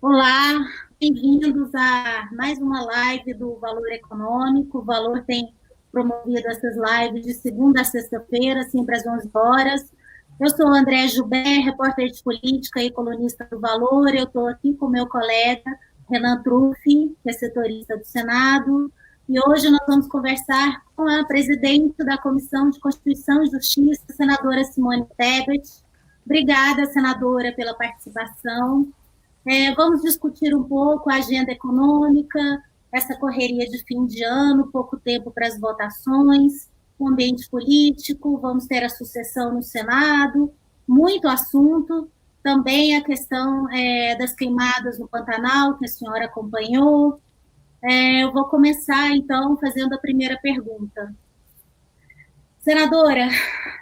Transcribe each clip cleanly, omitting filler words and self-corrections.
Olá, bem-vindos a mais uma live do Valor Econômico. O Valor tem promovido essas lives de segunda a sexta-feira, sempre às 11 horas. Eu sou André Joubert, repórter de política e colunista do Valor. Eu estou aqui com meu colega Renan Truffi, que é setorista do Senado. E hoje nós vamos conversar com a presidente da Comissão de Constituição e Justiça, senadora Simone Tebet. Obrigada, senadora, pela participação. Vamos discutir um pouco a agenda econômica, essa correria de fim de ano, pouco tempo para as votações, o ambiente político, vamos ter a sucessão no Senado, muito assunto, também a questão das queimadas no Pantanal, que a senhora acompanhou. Eu vou começar, então, fazendo a primeira pergunta. Senadora,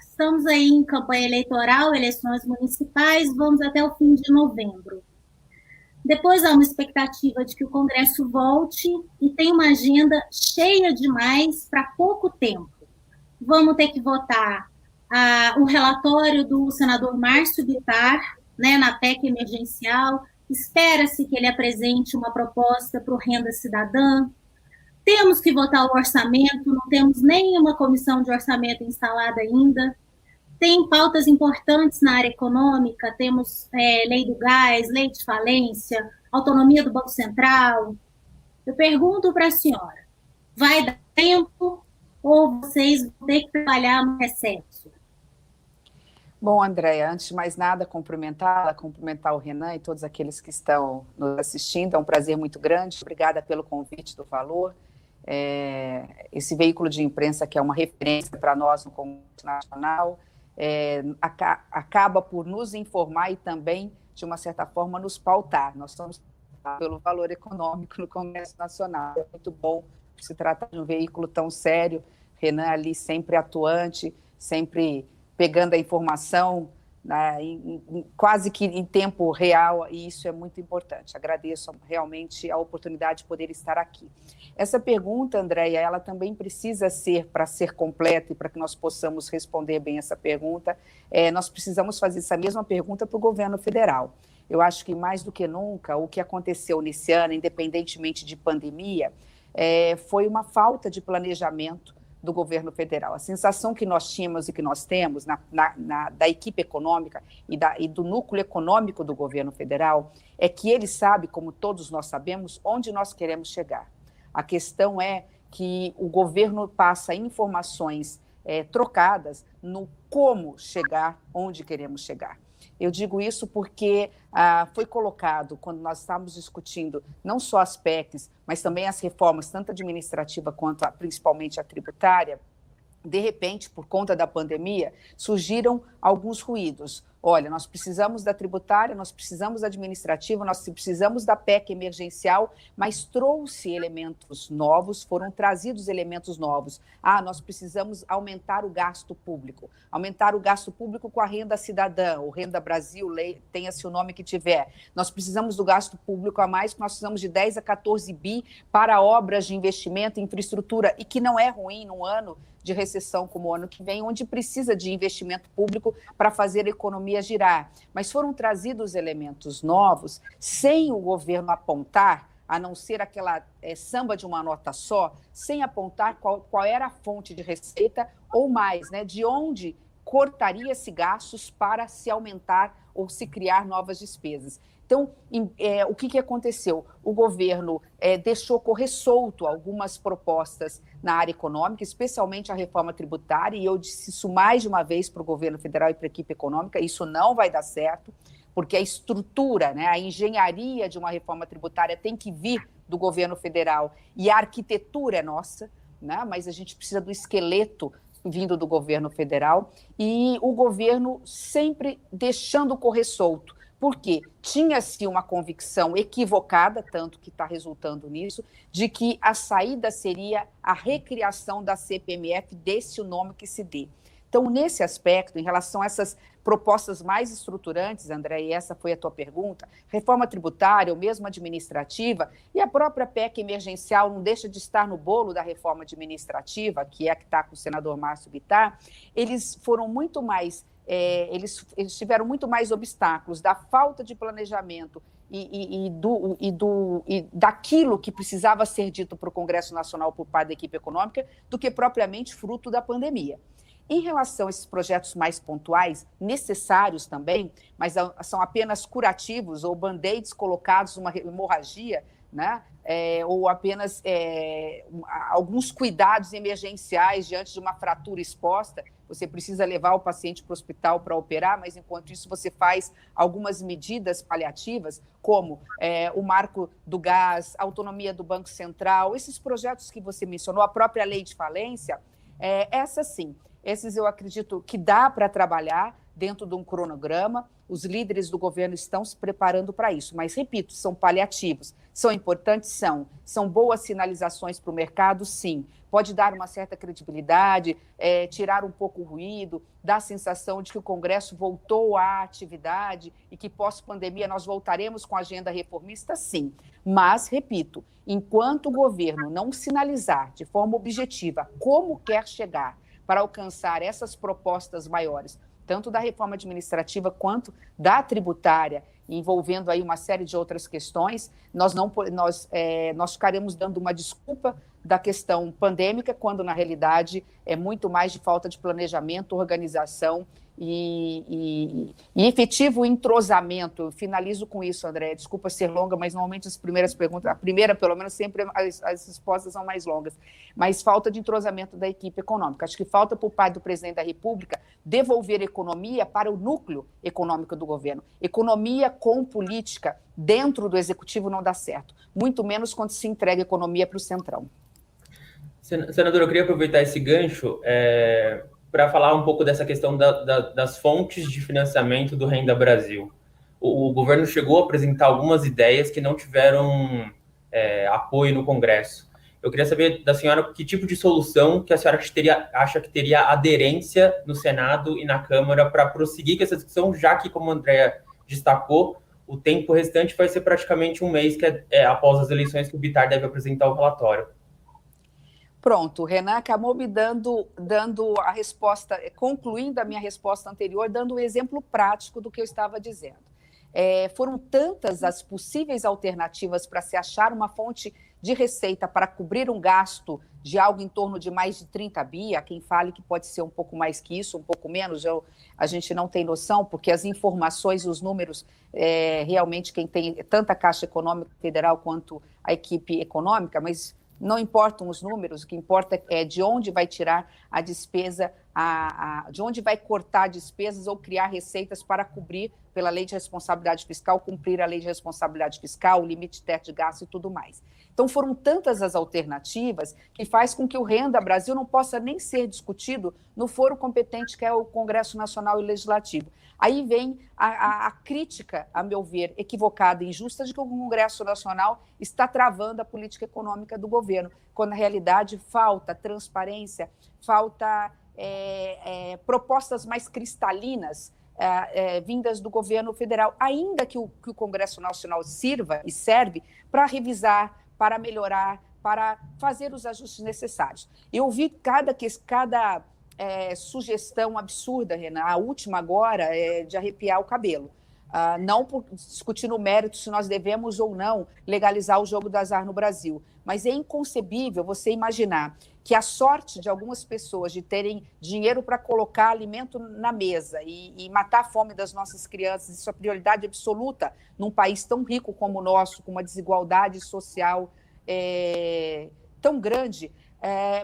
estamos aí em campanha eleitoral, eleições municipais, vamos até o fim de novembro. Depois há uma expectativa de que o Congresso volte e tem uma agenda cheia demais para pouco tempo. Vamos ter que votar o relatório do senador Márcio Bittar, né, na PEC emergencial. Espera-se que ele apresente uma proposta para o Renda Cidadã. Temos que votar o orçamento, não temos nenhuma comissão de orçamento instalada ainda. Tem pautas importantes na área econômica, temos lei do gás, lei de falência, autonomia do Banco Central. Eu pergunto para a senhora, vai dar tempo ou vocês vão ter que trabalhar no recesso? Bom, Andréia, antes de mais nada, cumprimentar o Renan e todos aqueles que estão nos assistindo. É um prazer muito grande. Obrigada pelo convite do Valor. Esse veículo de imprensa que é uma referência para nós no Congresso Nacional, acaba por nos informar e também, de uma certa forma, nos pautar. Nós estamos pelo valor econômico no Congresso Nacional. É muito bom se tratar de um veículo tão sério. Renan ali sempre atuante, sempre pegando a informação, né, quase que em tempo real, e isso é muito importante. Agradeço realmente a oportunidade de poder estar aqui. Essa pergunta, Andréia, ela também precisa ser, para ser completa e para que nós possamos responder bem essa pergunta, nós precisamos fazer essa mesma pergunta para o governo federal. Eu acho que, mais do que nunca, o que aconteceu nesse ano, independentemente de pandemia, foi uma falta de planejamento do governo federal. A sensação que nós tínhamos e que nós temos da equipe econômica e do núcleo econômico do governo federal é que ele sabe, como todos nós sabemos, onde nós queremos chegar. A questão é que o governo passa informações trocadas no como chegar onde queremos chegar. Eu digo isso porque foi colocado, quando nós estávamos discutindo não só as PECs, mas também as reformas, tanto administrativa quanto principalmente a tributária, de repente, por conta da pandemia, surgiram alguns ruídos. Olha, nós precisamos da tributária, nós precisamos da administrativa, nós precisamos da PEC emergencial, mas trouxe elementos novos, foram trazidos elementos novos. Nós precisamos aumentar o gasto público com a renda cidadã, o Renda Brasil, tenha-se o nome que tiver. Nós precisamos do gasto público a mais, nós precisamos de 10 a 14 bi para obras de investimento em infraestrutura, e que não é ruim num ano de recessão como o ano que vem, onde precisa de investimento público para fazer a economia girar. Mas foram trazidos elementos novos, sem o governo apontar, a não ser aquela samba de uma nota só, sem apontar qual era a fonte de receita ou mais, né, de onde cortaria-se gastos para se aumentar ou se criar novas despesas. Então, o que aconteceu? O governo deixou correr solto algumas propostas na área econômica, especialmente a reforma tributária, e eu disse isso mais de uma vez para o governo federal e para a equipe econômica: isso não vai dar certo, porque a estrutura, né, a engenharia de uma reforma tributária tem que vir do governo federal, e a arquitetura é nossa, né, mas a gente precisa do esqueleto vindo do governo federal, e o governo sempre deixando correr solto. Porque tinha-se uma convicção equivocada, tanto que está resultando nisso, de que a saída seria a recriação da CPMF, desse o nome que se dê. Então, nesse aspecto, em relação a essas propostas mais estruturantes, André, e essa foi a tua pergunta, reforma tributária ou mesmo administrativa, e a própria PEC emergencial não deixa de estar no bolo da reforma administrativa, que é a que está com o senador Márcio Bittar, eles foram muito mais... Eles tiveram muito mais obstáculos da falta de planejamento e daquilo que precisava ser dito para o Congresso Nacional por parte da equipe econômica do que propriamente fruto da pandemia. Em relação a esses projetos mais pontuais, necessários também, mas são apenas curativos ou band-aids colocados numa hemorragia, né? Ou apenas alguns cuidados emergenciais diante de uma fratura exposta, você precisa levar o paciente para o hospital para operar, mas enquanto isso você faz algumas medidas paliativas, como o marco do gás, a autonomia do Banco Central, esses projetos que você mencionou, a própria lei de falência, essa sim. Esses eu acredito que dá para trabalhar dentro de um cronograma, os líderes do governo estão se preparando para isso, mas, repito, são paliativos. São importantes? São boas sinalizações para o mercado? Sim. Pode dar uma certa credibilidade, tirar um pouco o ruído, dar a sensação de que o Congresso voltou à atividade e que pós-pandemia nós voltaremos com a agenda reformista? Sim. Mas, repito, enquanto o governo não sinalizar de forma objetiva como quer chegar para alcançar essas propostas maiores, tanto da reforma administrativa quanto da tributária, envolvendo aí uma série de outras questões, nós ficaremos dando uma desculpa da questão pandêmica, quando, na realidade, é muito mais de falta de planejamento, organização e efetivo entrosamento. Eu finalizo com isso, André. Desculpa ser longa, mas normalmente as primeiras perguntas, a primeira, pelo menos, sempre as respostas são mais longas. Mas falta de entrosamento da equipe econômica. Acho que falta, por parte do presidente da República, devolver economia para o núcleo econômico do governo. Economia com política dentro do executivo não dá certo. Muito menos quando se entrega economia para o Centrão. Senadora, eu queria aproveitar esse gancho para falar um pouco dessa questão das fontes de financiamento do Renda Brasil. O governo chegou a apresentar algumas ideias que não tiveram apoio no Congresso. Eu queria saber da senhora que tipo de solução que a senhora acha que teria aderência no Senado e na Câmara para prosseguir com essa discussão, já que, como a Andrea destacou, o tempo restante vai ser praticamente um mês, que após as eleições, que o Bittar deve apresentar o relatório. Pronto, o Renan acabou me dando a resposta, concluindo a minha resposta anterior, dando um exemplo prático do que eu estava dizendo. Foram tantas as possíveis alternativas para se achar uma fonte de receita para cobrir um gasto de algo em torno de mais de 30 bi, há quem fale que pode ser um pouco mais que isso, um pouco menos, a gente não tem noção, porque as informações, os números, realmente quem tem tanta Caixa Econômica Federal quanto a equipe econômica, mas não importam os números, o que importa é de onde vai tirar a despesa, de onde vai cortar despesas ou criar receitas para cobrir, pela lei de responsabilidade fiscal, cumprir a lei de responsabilidade fiscal, o limite de teto de gasto e tudo mais. Então, foram tantas as alternativas que faz com que o Renda Brasil não possa nem ser discutido no foro competente, que é o Congresso Nacional e Legislativo. Aí vem a crítica, a meu ver, equivocada e injusta de que o Congresso Nacional está travando a política econômica do governo, quando, na realidade, falta transparência, falta propostas mais cristalinas vindas do governo federal, ainda que o Congresso Nacional sirva e serve para revisar, para melhorar, para fazer os ajustes necessários. Eu ouvi cada sugestão absurda, Renan, a última agora é de arrepiar o cabelo. Não por discutir no mérito se nós devemos ou não legalizar o jogo do azar no Brasil, mas é inconcebível você imaginar que a sorte de algumas pessoas de terem dinheiro para colocar alimento na mesa e matar a fome das nossas crianças, isso é prioridade absoluta num país tão rico como o nosso, com uma desigualdade social tão grande,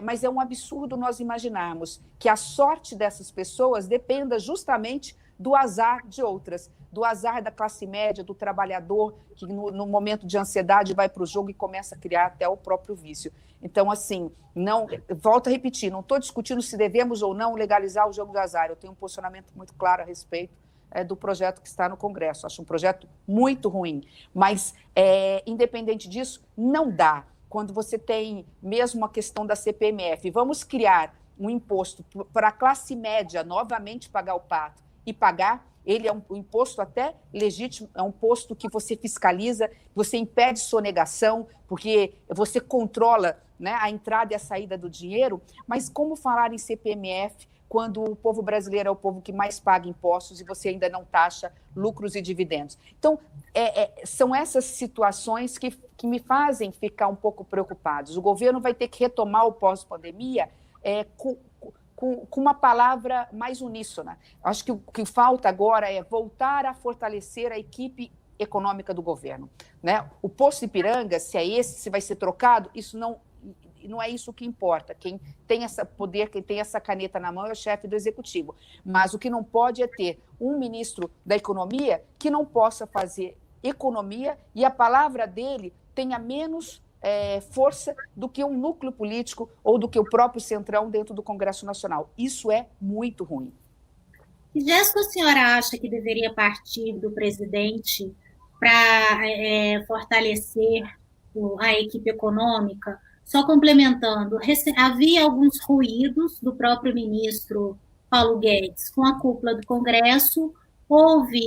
mas é um absurdo nós imaginarmos que a sorte dessas pessoas dependa justamente do azar de outras, do azar da classe média, do trabalhador, que no momento de ansiedade vai para o jogo e começa a criar até o próprio vício. Então, assim, volto a repetir, não estou discutindo se devemos ou não legalizar o jogo do azar, eu tenho um posicionamento muito claro a respeito do projeto que está no Congresso, acho um projeto muito ruim, mas, independente disso, não dá. Quando você tem mesmo a questão da CPMF, vamos criar um imposto para a classe média novamente pagar o pato e pagar, ele é um imposto até legítimo, é um imposto que você fiscaliza, você impede sonegação, porque você controla, né, a entrada e a saída do dinheiro, mas como falar em CPMF quando o povo brasileiro é o povo que mais paga impostos e você ainda não taxa lucros e dividendos. Então, são essas situações que me fazem ficar um pouco preocupados. O governo vai ter que retomar o pós-pandemia com uma palavra mais uníssona. Acho que o que falta agora é voltar a fortalecer a equipe econômica do governo, né? O posto Ipiranga, se é esse, se vai ser trocado, isso não é isso que importa. Quem tem esse poder, quem tem essa caneta na mão é o chefe do executivo. Mas o que não pode é ter um ministro da economia que não possa fazer economia e a palavra dele tenha menos força do que um núcleo político ou do que o próprio Centrão dentro do Congresso Nacional. Isso é muito ruim. Que gesto a senhora acha que deveria partir do presidente para fortalecer a equipe econômica? Só complementando, havia alguns ruídos do próprio ministro Paulo Guedes com a cúpula do Congresso, houve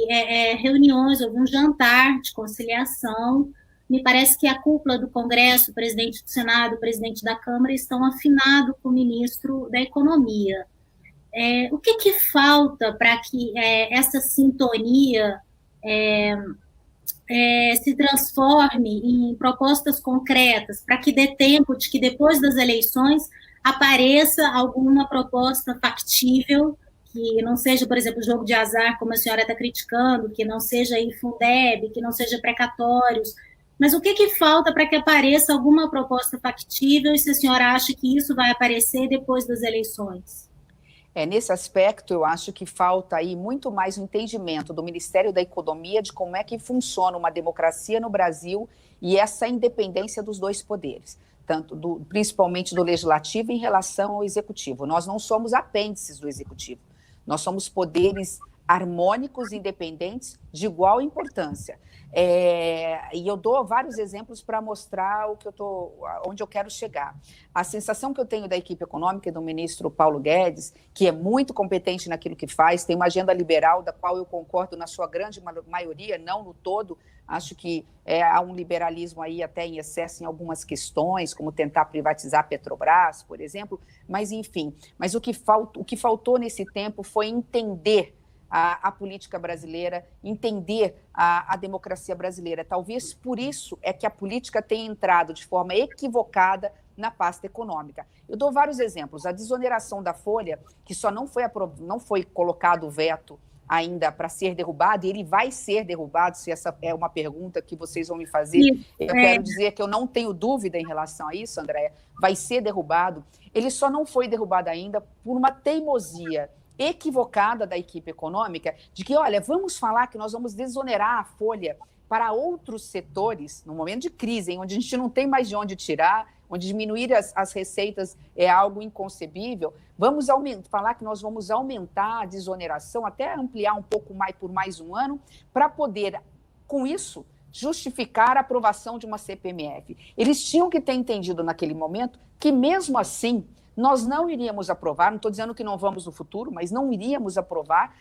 reuniões, houve um jantar de conciliação. Me parece que a cúpula do Congresso, o presidente do Senado, o presidente da Câmara, estão afinados com o ministro da Economia. O que falta para que essa sintonia se transforme em propostas concretas, para que dê tempo de que depois das eleições apareça alguma proposta factível, que não seja, por exemplo, jogo de azar, como a senhora está criticando, que não seja aí Fundeb, que não seja precatórios, mas o que falta para que apareça alguma proposta factível e se a senhora acha que isso vai aparecer depois das eleições? Nesse aspecto, eu acho que falta aí muito mais um entendimento do Ministério da Economia de como é que funciona uma democracia no Brasil e essa independência dos dois poderes, principalmente do Legislativo em relação ao Executivo. Nós não somos apêndices do Executivo, nós somos poderes harmônicos, independentes, de igual importância. E eu dou vários exemplos para mostrar onde eu quero chegar. A sensação que eu tenho da equipe econômica e do ministro Paulo Guedes, que é muito competente naquilo que faz, tem uma agenda liberal da qual eu concordo na sua grande maioria, não no todo. Acho que há um liberalismo aí até em excesso em algumas questões, como tentar privatizar a Petrobras, por exemplo, mas enfim. Mas o que faltou nesse tempo foi entender a política brasileira, entender a democracia brasileira. Talvez por isso é que a política tenha entrado de forma equivocada na pasta econômica. Eu dou vários exemplos. A desoneração da Folha, que só não foi colocado o veto ainda para ser derrubado, e ele vai ser derrubado, se essa é uma pergunta que vocês vão me fazer. Eu quero dizer que eu não tenho dúvida em relação a isso, Andréia, vai ser derrubado. Ele só não foi derrubado ainda por uma teimosia equivocada da equipe econômica de que, olha, vamos falar que nós vamos desonerar a Folha para outros setores, no momento de crise, onde a gente não tem mais de onde tirar, onde diminuir as receitas é algo inconcebível, vamos falar que nós vamos aumentar a desoneração, até ampliar um pouco mais por mais um ano, para poder, com isso, justificar a aprovação de uma CPMF. Eles tinham que ter entendido naquele momento que, mesmo assim, nós não iríamos aprovar, não estou dizendo que não vamos no futuro, mas não iríamos aprovar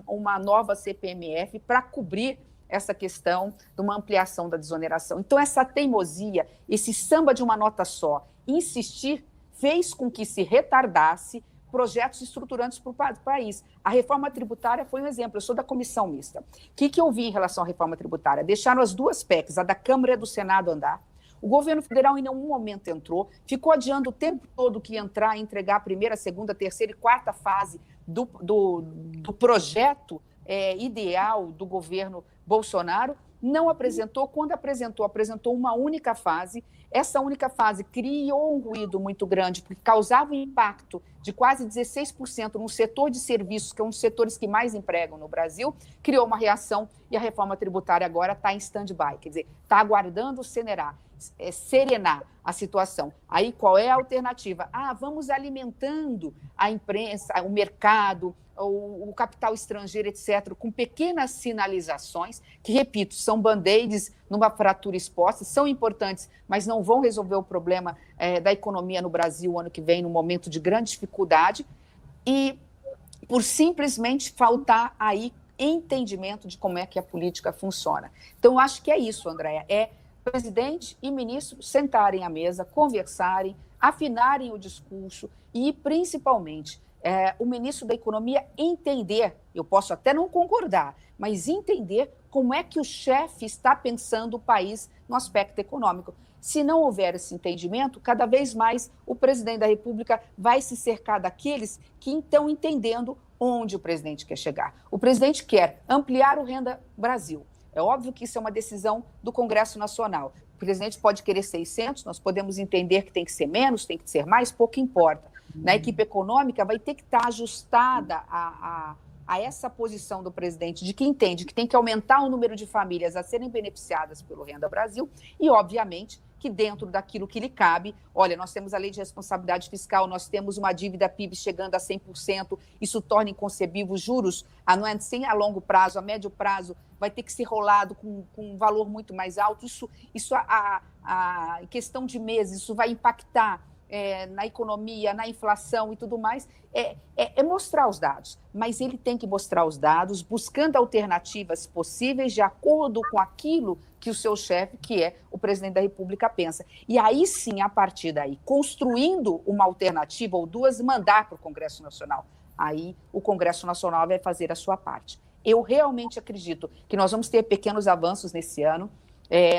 uma nova CPMF para cobrir essa questão de uma ampliação da desoneração. Então, essa teimosia, esse samba de uma nota só, insistir, fez com que se retardasse projetos estruturantes para o país. A reforma tributária foi um exemplo. Eu sou da comissão mista. O que eu vi em relação à reforma tributária? Deixaram as duas PECs, a da Câmara e a do Senado, andar. O governo federal em nenhum momento entrou, ficou adiando o tempo todo que ia entrar e entregar a primeira, segunda, terceira e quarta fase do projeto ideal do governo Bolsonaro, não apresentou. Quando apresentou uma única fase. Essa única fase criou um ruído muito grande, porque causava um impacto de quase 16% no setor de serviços, que é um dos setores que mais empregam no Brasil, criou uma reação e a reforma tributária agora está em stand-by, quer dizer, está aguardando serenar a situação. Aí qual é a alternativa? Vamos alimentando a imprensa, o mercado, o capital estrangeiro, etc., com pequenas sinalizações, que, repito, são band-aids numa fratura exposta, são importantes, mas não vão resolver o problema da economia no Brasil ano que vem, num momento de grande dificuldade, e por simplesmente faltar aí entendimento de como é que a política funciona. Então, eu acho que é isso, Andréia, presidente e ministro sentarem à mesa, conversarem, afinarem o discurso e, principalmente, o ministro da Economia entender, eu posso até não concordar, mas entender como é que o chefe está pensando o país no aspecto econômico. Se não houver esse entendimento, cada vez mais o presidente da República vai se cercar daqueles que estão entendendo onde o presidente quer chegar. O presidente quer ampliar o Renda Brasil. É óbvio que isso é uma decisão do Congresso Nacional. O presidente pode querer 600, nós podemos entender que tem que ser menos, tem que ser mais, pouco importa. Na equipe econômica vai ter que estar ajustada a essa posição do presidente, de que entende que tem que aumentar o número de famílias a serem beneficiadas pelo Renda Brasil e, obviamente, que dentro daquilo que lhe cabe, olha, nós temos a lei de responsabilidade fiscal, nós temos uma dívida PIB chegando a 100%, isso torna inconcebível juros, sem a longo prazo, a médio prazo, vai ter que ser rolado com um valor muito mais alto, isso em questão de meses, isso vai impactar na economia, na inflação e tudo mais, é mostrar os dados. Mas ele tem que mostrar os dados, buscando alternativas possíveis de acordo com aquilo que o seu chefe, que é o presidente da República, pensa. E aí sim, a partir daí, construindo uma alternativa ou duas, mandar para o Congresso Nacional. Aí o Congresso Nacional vai fazer a sua parte. Eu realmente acredito que nós vamos ter pequenos avanços nesse ano.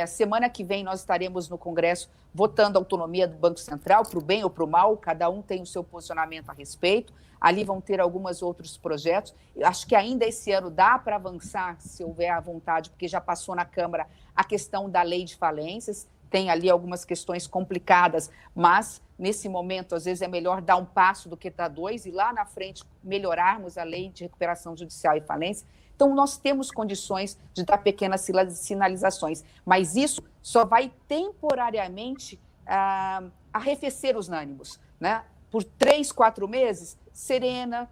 Semana que vem nós estaremos no Congresso votando a autonomia do Banco Central, para o bem ou para o mal, cada um tem o seu posicionamento a respeito. Ali vão ter alguns outros projetos. Eu acho que ainda esse ano dá para avançar, se houver a vontade, porque já passou na Câmara a questão da lei de falências, tem ali algumas questões complicadas, mas nesse momento, às vezes, é melhor dar um passo do que dar dois e lá na frente melhorarmos a lei de recuperação judicial e falência. Então, nós temos condições de dar pequenas sinalizações, mas isso só vai temporariamente arrefecer os ânimos, né? Por 3, 4 meses, serena,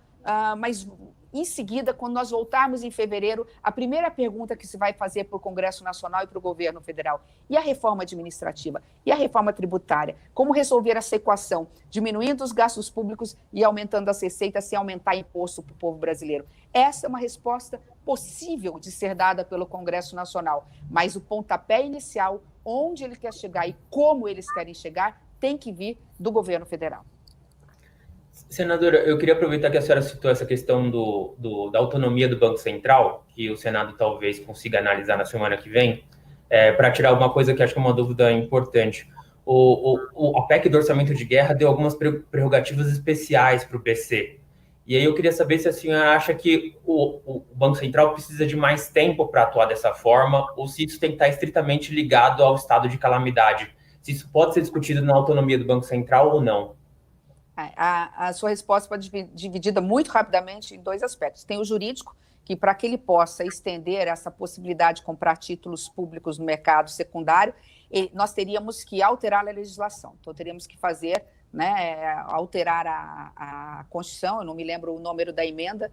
mas em seguida, quando nós voltarmos em fevereiro, a primeira pergunta que se vai fazer para o Congresso Nacional e para o governo federal, e a reforma administrativa, e a reforma tributária, como resolver essa equação, diminuindo os gastos públicos e aumentando as receitas sem aumentar imposto para o povo brasileiro. Essa é uma resposta possível de ser dada pelo Congresso Nacional, mas o pontapé inicial, onde ele quer chegar e como eles querem chegar, tem que vir do governo federal. Senadora, eu queria aproveitar que a senhora citou essa questão da autonomia do Banco Central, que o Senado talvez consiga analisar na semana que vem, para tirar alguma coisa que acho que é uma dúvida importante. A PEC do Orçamento de Guerra deu algumas prerrogativas especiais para o BC. E aí eu queria saber se a senhora acha que o Banco Central precisa de mais tempo para atuar dessa forma, ou se isso tem que estar estritamente ligado ao estado de calamidade. Se isso pode ser discutido na autonomia do Banco Central ou não. A sua resposta pode ser dividida muito rapidamente em dois aspectos. Tem o jurídico, que para que ele possa estender essa possibilidade de comprar títulos públicos no mercado secundário, nós teríamos que alterar a legislação. Então, teríamos que fazer, alterar a Constituição, eu não me lembro o número da emenda,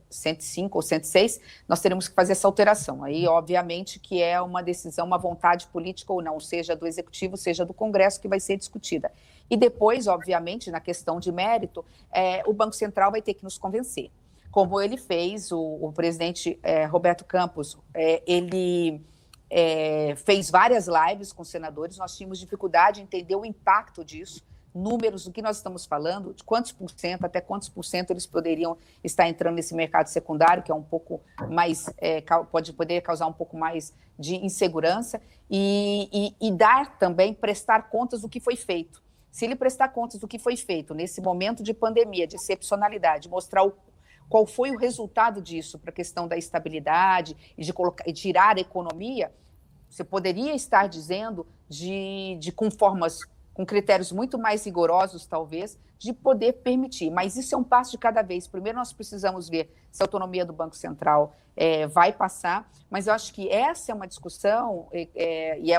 105 ou 106, nós teremos que fazer essa alteração. Aí, obviamente, que é uma decisão, uma vontade política ou não, seja do Executivo, seja do Congresso, que vai ser discutida. E depois, obviamente, na questão de mérito, o Banco Central vai ter que nos convencer. Como ele fez, o presidente Roberto Campos, ele fez várias lives com senadores, nós tínhamos dificuldade em entender o impacto disso, números do que nós estamos falando, de quantos por cento, até quantos por cento eles poderiam estar entrando nesse mercado secundário, que é um pouco mais, pode poder causar um pouco mais de insegurança, e dar também, prestar contas do que foi feito. Se ele prestar contas do que foi feito nesse momento de pandemia, de excepcionalidade, mostrar qual foi o resultado disso para a questão da estabilidade e de tirar a economia, você poderia estar dizendo com critérios muito mais rigorosos, talvez, de poder permitir. Mas isso é um passo de cada vez. Primeiro, nós precisamos ver se a autonomia do Banco Central vai passar, mas eu acho que essa é uma discussão, e é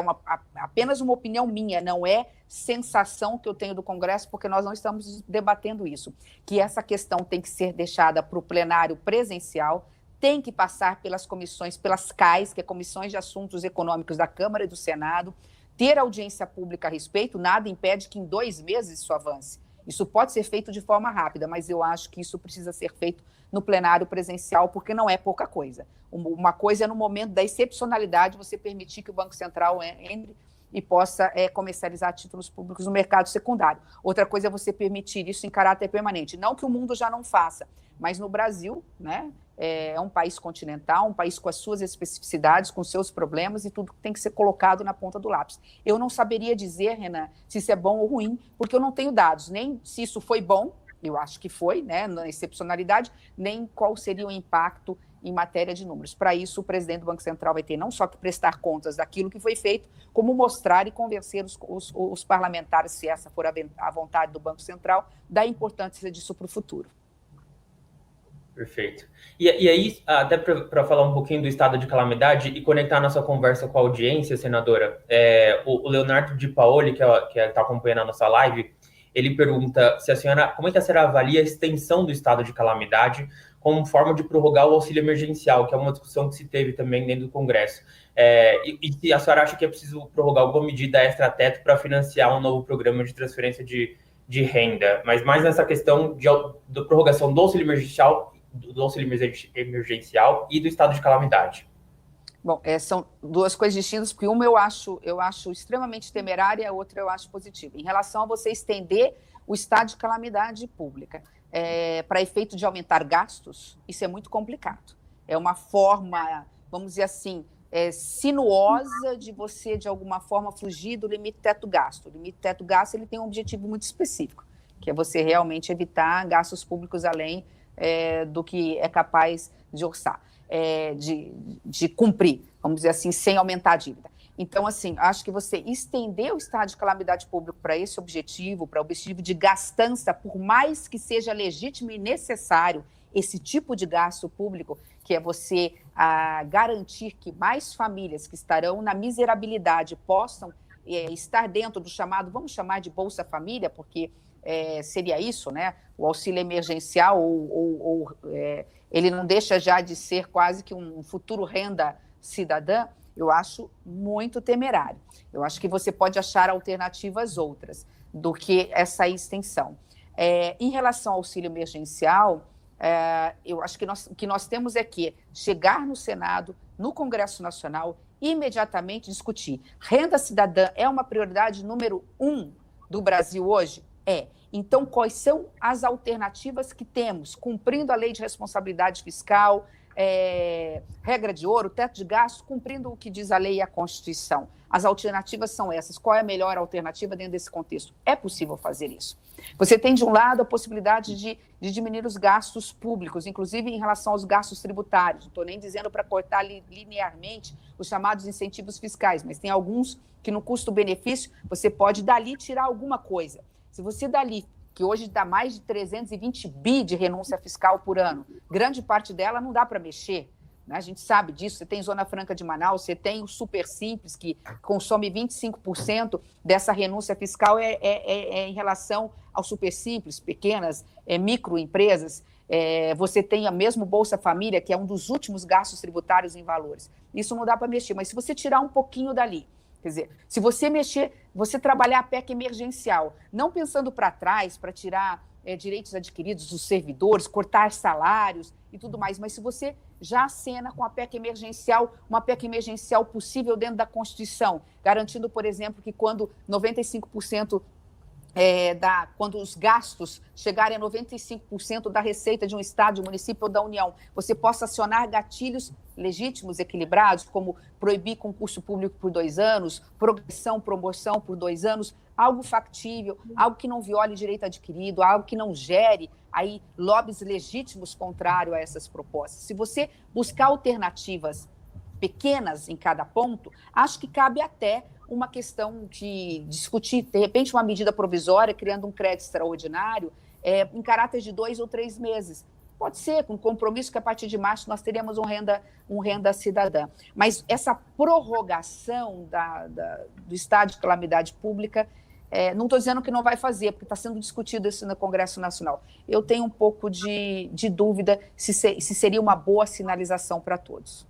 apenas uma opinião minha, não é sensação que eu tenho do Congresso, porque nós não estamos debatendo isso, que essa questão tem que ser deixada para o plenário presencial, tem que passar pelas comissões, pelas CAIs, que é Comissões de Assuntos Econômicos da Câmara e do Senado, ter audiência pública a respeito, nada impede que em 2 meses isso avance. Isso pode ser feito de forma rápida, mas eu acho que isso precisa ser feito no plenário presencial, porque não é pouca coisa. Uma coisa é no momento da excepcionalidade você permitir que o Banco Central entre e possa comercializar títulos públicos no mercado secundário. Outra coisa é você permitir isso em caráter permanente. Não que o mundo já não faça, mas no Brasil, né, é um país continental, um país com as suas especificidades, com seus problemas, e tudo tem que ser colocado na ponta do lápis. Eu não saberia dizer, Renan, se isso é bom ou ruim, porque eu não tenho dados, nem se isso foi bom, eu acho que foi, né, na excepcionalidade, nem qual seria o impacto em matéria de números. Para isso, o presidente do Banco Central vai ter não só que prestar contas daquilo que foi feito, como mostrar e convencer os parlamentares, se essa for a vontade do Banco Central, da importância disso para o futuro. Perfeito. E aí, até para falar um pouquinho do estado de calamidade e conectar a nossa conversa com a audiência, senadora, o Leonardo Di Paoli, que está acompanhando a nossa live, ele pergunta se a senhora, como é que a senhora avalia a extensão do estado de calamidade como forma de prorrogar o auxílio emergencial, que é uma discussão que se teve também dentro do Congresso. E se a senhora acha que é preciso prorrogar alguma medida extra-teto para financiar um novo programa de transferência de renda, mas mais nessa questão da prorrogação do auxílio emergencial e do estado de calamidade. Bom, são duas coisas distintas, porque uma eu acho extremamente temerária e a outra eu acho positiva. Em relação a você estender o estado de calamidade pública para efeito de aumentar gastos, isso é muito complicado. É uma forma, vamos dizer assim, sinuosa de você, de alguma forma, fugir do limite teto-gasto. O limite teto-gasto ele tem um objetivo muito específico, que é você realmente evitar gastos públicos além do que é capaz de orçar. De cumprir, vamos dizer assim, sem aumentar a dívida. Então, assim, acho que você estender o estado de calamidade público para esse objetivo, para o objetivo de gastança, por mais que seja legítimo e necessário esse tipo de gasto público, que é você garantir que mais famílias que estarão na miserabilidade possam estar dentro do chamado, vamos chamar de Bolsa Família, porque seria isso, né? O auxílio emergencial, ele não deixa já de ser quase que um futuro renda cidadã, eu acho muito temerário. Eu acho que você pode achar alternativas outras do que essa extensão. Em relação ao auxílio emergencial, eu acho que o que nós temos é que chegar no Senado, no Congresso Nacional, imediatamente discutir. Renda cidadã é uma prioridade número 1 do Brasil hoje? Então, quais são as alternativas que temos, cumprindo a lei de responsabilidade fiscal, regra de ouro, teto de gastos, cumprindo o que diz a lei e a Constituição? As alternativas são essas. Qual é a melhor alternativa dentro desse contexto? É possível fazer isso. Você tem, de um lado, a possibilidade de diminuir os gastos públicos, inclusive em relação aos gastos tributários. Não estou nem dizendo para cortar linearmente os chamados incentivos fiscais, mas tem alguns que, no custo-benefício, você pode, dali, tirar alguma coisa. Se você dali, que hoje dá mais de 320 bi de renúncia fiscal por ano, grande parte dela não dá para mexer, né? A gente sabe disso. Você tem Zona Franca de Manaus, você tem o Super Simples, que consome 25% dessa renúncia fiscal em relação ao Super Simples, pequenas microempresas. Você tem a mesma Bolsa Família, que é um dos últimos gastos tributários em valores. Isso não dá para mexer, mas se você tirar um pouquinho dali, quer dizer, se você você trabalhar a PEC emergencial, não pensando para trás, para tirar direitos adquiridos dos servidores, cortar salários e tudo mais, mas se você já acena com a PEC emergencial, uma PEC emergencial possível dentro da Constituição, garantindo, por exemplo, que quando 95% quando os gastos chegarem a 95% da receita de um estado, de um município ou da União, você possa acionar gatilhos legítimos, equilibrados, como proibir concurso público por 2 anos, progressão, promoção por 2 anos, algo factível, algo que não viole direito adquirido, algo que não gere aí lobbies legítimos contrário a essas propostas. Se você buscar alternativas pequenas em cada ponto, acho que cabe até uma questão de discutir, de repente, uma medida provisória, criando um crédito extraordinário, em caráter de 2 ou 3 meses. Pode ser, com compromisso que a partir de março nós teremos um renda cidadã. Mas essa prorrogação do estado de calamidade pública, não estou dizendo que não vai fazer, porque está sendo discutido isso no Congresso Nacional. Eu tenho um pouco de dúvida se seria uma boa sinalização para todos.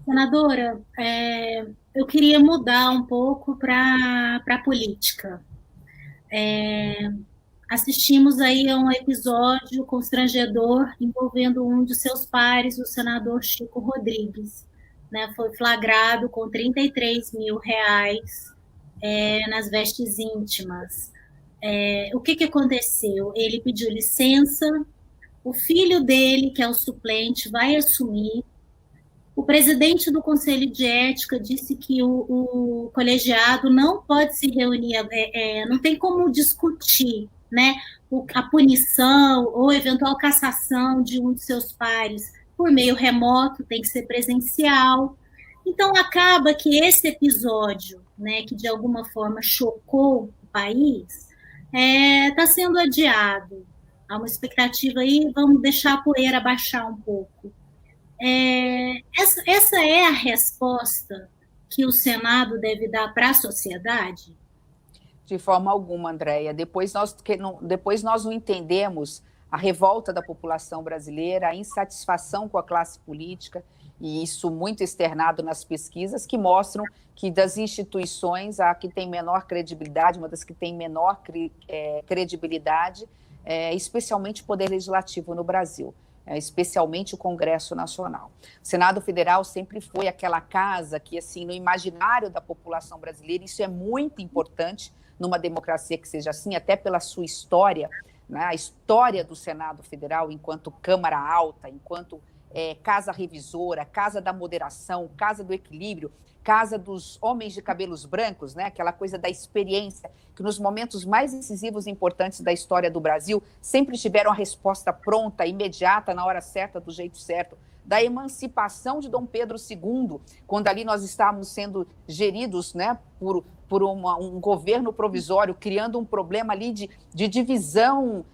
Senadora, eu queria mudar um pouco para a política. Assistimos aí a um episódio constrangedor envolvendo um de seus pares, o senador Chico Rodrigues. né, foi flagrado com R$ 33 mil nas vestes íntimas. O que aconteceu? Ele pediu licença, o filho dele, que é o suplente, vai assumir. O presidente do Conselho de Ética disse que o colegiado não pode se reunir, não tem como discutir, né, a punição ou eventual cassação de um de seus pares por meio remoto, tem que ser presencial. Então, acaba que esse episódio, né, que de alguma forma chocou o país, está sendo adiado. Há uma expectativa aí, vamos deixar a poeira baixar um pouco. Essa é a resposta que o Senado deve dar para a sociedade? De forma alguma, Andréia. Depois nós não entendemos a revolta da população brasileira, a insatisfação com a classe política, e isso muito externado nas pesquisas, que mostram que das instituições, a que tem menor credibilidade, uma das que tem menor credibilidade, especialmente o Poder Legislativo no Brasil, especialmente o Congresso Nacional. O Senado Federal sempre foi aquela casa que, assim, no imaginário da população brasileira, isso é muito importante numa democracia que seja assim, até pela sua história, né? A história do Senado Federal enquanto Câmara Alta, enquanto casa revisora, casa da moderação, casa do equilíbrio, casa dos homens de cabelos brancos, né? Aquela coisa da experiência, que nos momentos mais decisivos e importantes da história do Brasil sempre tiveram a resposta pronta, imediata, na hora certa, do jeito certo. Da emancipação de Dom Pedro II, quando ali nós estávamos sendo geridos, né, por um governo provisório, criando um problema ali de divisão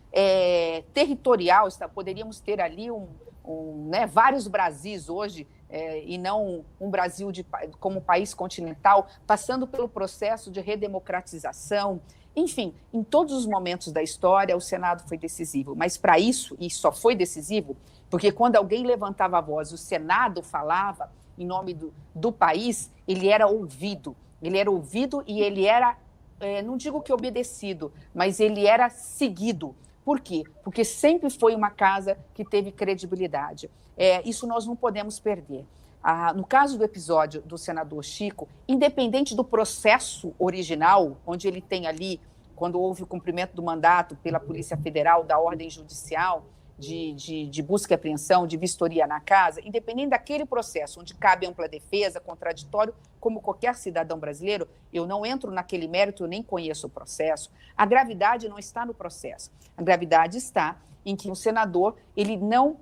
territorial. Poderíamos ter ali vários Brasis hoje, e não um Brasil como país continental, passando pelo processo de redemocratização. Enfim, em todos os momentos da história, o Senado foi decisivo. Mas para isso, e só foi decisivo, porque quando alguém levantava a voz, o Senado falava em nome do país, ele era ouvido. Ele era ouvido e ele era, não digo que obedecido, mas ele era seguido. Por quê? Porque sempre foi uma casa que teve credibilidade. Isso nós não podemos perder. No caso do episódio do senador Chico, independente do processo original, onde ele tem ali, quando houve o cumprimento do mandato pela Polícia Federal, da ordem judicial, de busca e apreensão, de vistoria na casa, independente daquele processo onde cabe ampla defesa, contraditório, como qualquer cidadão brasileiro, eu não entro naquele mérito, eu nem conheço o processo. A gravidade não está no processo. A gravidade está em que o senador, ele não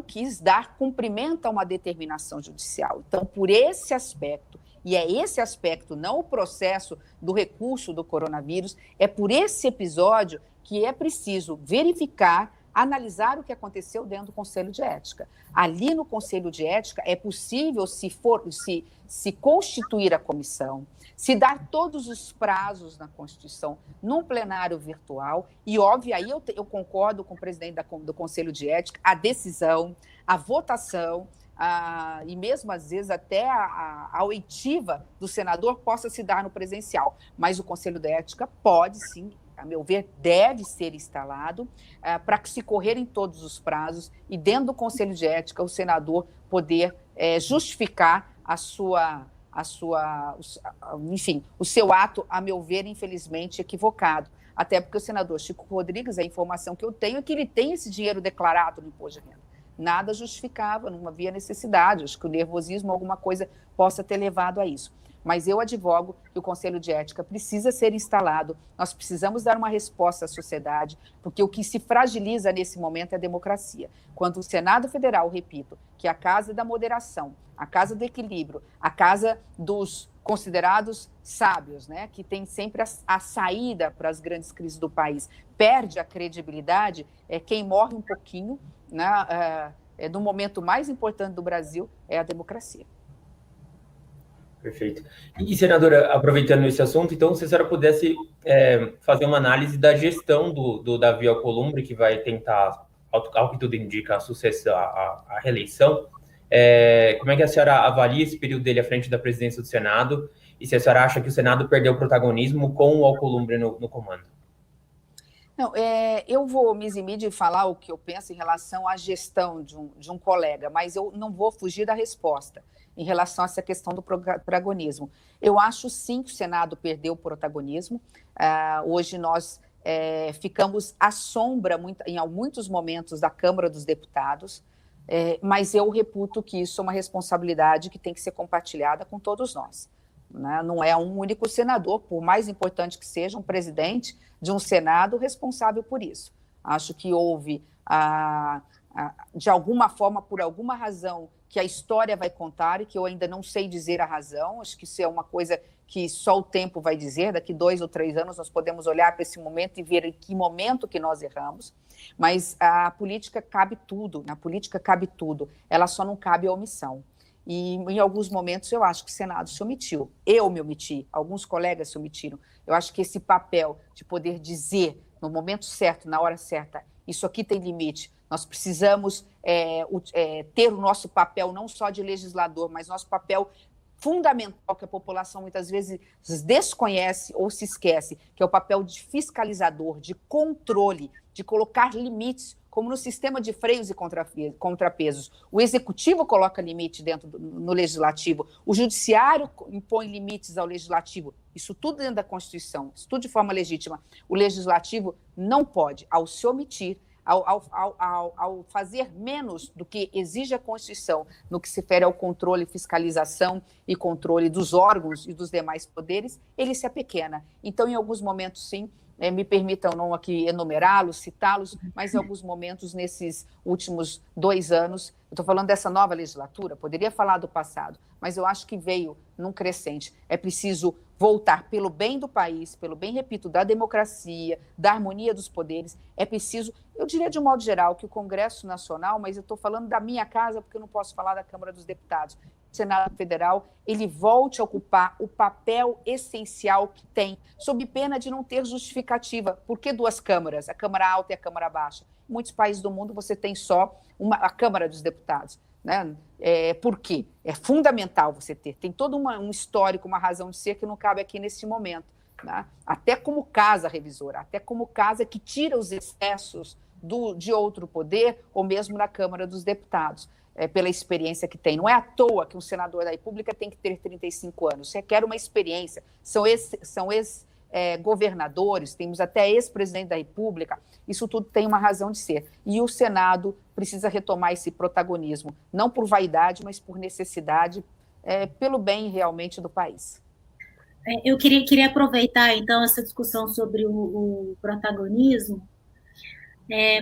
quis dar cumprimento a uma determinação judicial. Então, por esse aspecto, e é esse aspecto, não o processo do recurso do coronavírus, é por esse episódio que é preciso verificar, analisar o que aconteceu dentro do Conselho de Ética. Ali no Conselho de Ética é possível se constituir a comissão, se dar todos os prazos na Constituição num plenário virtual, e óbvio, aí eu concordo com o presidente do Conselho de Ética, a decisão, a votação, e mesmo às vezes até a oitiva do senador possa se dar no presencial, mas o Conselho de Ética pode sim, a meu ver, deve ser instalado para que se correrem todos os prazos e dentro do Conselho de Ética o senador poder justificar enfim, o seu ato, a meu ver, infelizmente, equivocado. Até porque o senador Chico Rodrigues, a informação que eu tenho é que ele tem esse dinheiro declarado no imposto de renda. Nada justificava, não havia necessidade, acho que o nervosismo, alguma coisa possa ter levado a isso. Mas eu advogo que o Conselho de Ética precisa ser instalado, nós precisamos dar uma resposta à sociedade, porque o que se fragiliza nesse momento é a democracia. Quando o Senado Federal, repito, que é a casa da moderação, a casa do equilíbrio, a casa dos considerados sábios, né, que tem sempre a saída para as grandes crises do país, perde a credibilidade, quem morre um pouquinho, né, no momento mais importante do Brasil, é a democracia. Perfeito. E, senadora, aproveitando esse assunto, então, se a senhora pudesse fazer uma análise da gestão do Davi Alcolumbre, que vai tentar, ao que tudo indica, a reeleição, como é que a senhora avalia esse período dele à frente da presidência do Senado, e se a senhora acha que o Senado perdeu o protagonismo com o Alcolumbre no comando? Não, eu vou me eximir de falar o que eu penso em relação à gestão de um colega, mas eu não vou fugir da resposta em relação a essa questão do protagonismo. Eu acho, sim, que o Senado perdeu o protagonismo. Hoje nós ficamos à sombra, em muitos momentos, da Câmara dos Deputados, mas eu reputo que isso é uma responsabilidade que tem que ser compartilhada com todos nós. Né? Não é um único senador, por mais importante que seja, um presidente de um Senado responsável por isso. Acho que houve, de alguma forma, por alguma razão, que a história vai contar e que eu ainda não sei dizer a razão. Acho que isso é uma coisa que só o tempo vai dizer. Daqui 2 ou 3 anos nós podemos olhar para esse momento e ver em que momento que nós erramos. Mas a política cabe tudo, na política cabe tudo. Ela só não cabe a omissão. E em alguns momentos eu acho que o Senado se omitiu. Eu me omiti, alguns colegas se omitiram. Eu acho que esse papel de poder dizer no momento certo, na hora certa, isso aqui tem limite, nós precisamos ter o nosso papel não só de legislador, mas nosso papel fundamental que a população muitas vezes desconhece ou se esquece, que é o papel de fiscalizador, de controle, de colocar limites, como no sistema de freios e contrapesos. O executivo coloca limite no legislativo, o judiciário impõe limites ao legislativo, isso tudo dentro da Constituição, isso tudo de forma legítima. O legislativo não pode, ao se omitir, ao fazer menos do que exige a Constituição, no que se refere ao controle, fiscalização e controle dos órgãos e dos demais poderes, ele se apequena. Então, em alguns momentos, sim, me permitam não aqui enumerá-los, citá-los, mas em alguns momentos, nesses últimos 2 anos, eu estou falando dessa nova legislatura, poderia falar do passado, mas eu acho que veio num crescente. É preciso voltar pelo bem do país, pelo bem, repito, da democracia, da harmonia dos poderes. É preciso, eu diria de um modo geral, que o Congresso Nacional, mas eu estou falando da minha casa, porque eu não posso falar da Câmara dos Deputados, o Senado Federal, ele volte a ocupar o papel essencial que tem, sob pena de não ter justificativa. Por que 2 câmaras, a Câmara Alta e a Câmara Baixa? Em muitos países do mundo você tem só a Câmara dos Deputados. Né? Por quê? É fundamental você ter. Tem todo um histórico, uma razão de ser que não cabe aqui nesse momento. Né? Até como casa revisora, até como casa que tira os excessos de outro poder, ou mesmo na Câmara dos Deputados. Pela experiência que tem. Não é à toa que um senador da República tem que ter 35 anos. Você requer uma experiência. São ex-governadores, temos até ex-presidente da República. Isso tudo tem uma razão de ser. E o Senado precisa retomar esse protagonismo, não por vaidade, mas por necessidade, pelo bem realmente do país. Eu queria aproveitar, então, essa discussão sobre o protagonismo,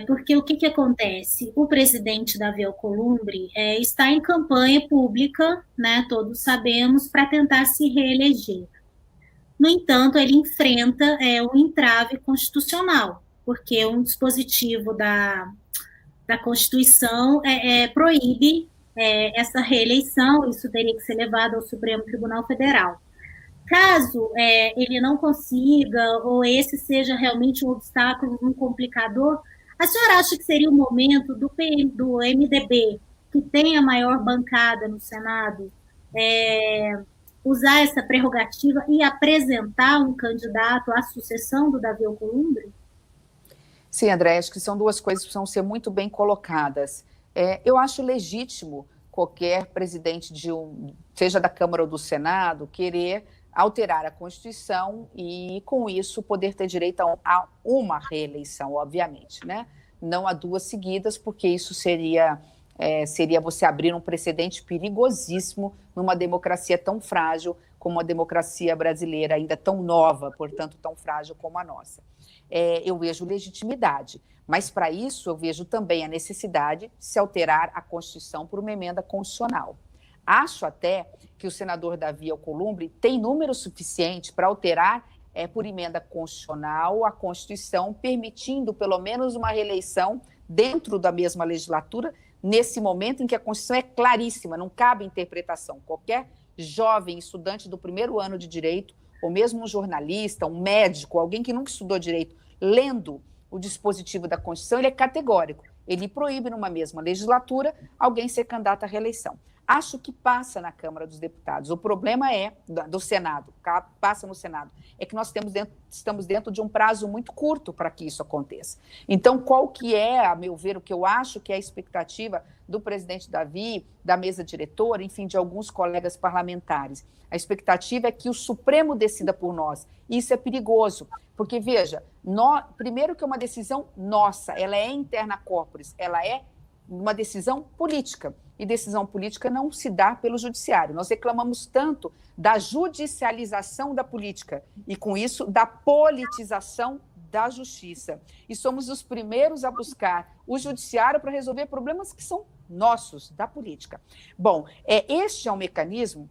porque o que acontece? O presidente Davi Alcolumbre está em campanha pública, né, todos sabemos, para tentar se reeleger. No entanto, ele enfrenta um entrave constitucional, porque um dispositivo da Constituição proíbe essa reeleição, isso teria que ser levado ao Supremo Tribunal Federal. Caso ele não consiga, ou esse seja realmente um obstáculo, um complicador, a senhora acha que seria o momento do MDB, que tem a maior bancada no Senado, usar essa prerrogativa e apresentar um candidato à sucessão do Davi Alcolumbre? Sim, André, acho que são 2 coisas que precisam ser muito bem colocadas. Eu acho legítimo qualquer presidente seja da Câmara ou do Senado, querer alterar a Constituição e, com isso, poder ter direito a uma reeleição, obviamente, né? Não a 2 seguidas, porque isso seria você abrir um precedente perigosíssimo numa democracia tão frágil como a democracia brasileira, ainda tão nova, portanto, tão frágil como a nossa. Eu vejo legitimidade, mas, para isso, eu vejo também a necessidade de se alterar a Constituição por uma emenda constitucional. Acho até que o senador Davi Alcolumbre tem número suficiente para alterar por emenda constitucional a Constituição, permitindo pelo menos uma reeleição dentro da mesma legislatura, nesse momento em que a Constituição é claríssima, não cabe interpretação. Qualquer jovem estudante do 1º ano de Direito, ou mesmo um jornalista, um médico, alguém que nunca estudou Direito, lendo o dispositivo da Constituição, ele é categórico. Ele proíbe, numa mesma legislatura, alguém ser candidato à reeleição. acho que passa na Câmara dos Deputados. O problema é do Senado, passa no Senado, é que nós estamos dentro de um prazo muito curto para que isso aconteça. Então, qual que é, a meu ver, o que eu acho que é a expectativa do presidente Davi, da mesa diretora, enfim, de alguns colegas parlamentares? A expectativa é que o Supremo decida por nós. Isso é perigoso, porque, veja, primeiro que é uma decisão nossa, ela é interna corporis, ela é uma decisão política, e decisão política não se dá pelo judiciário. Nós reclamamos tanto da judicialização da política e, com isso, da politização da justiça. E somos os primeiros a buscar o judiciário para resolver problemas que são nossos, da política. Bom, este é um mecanismo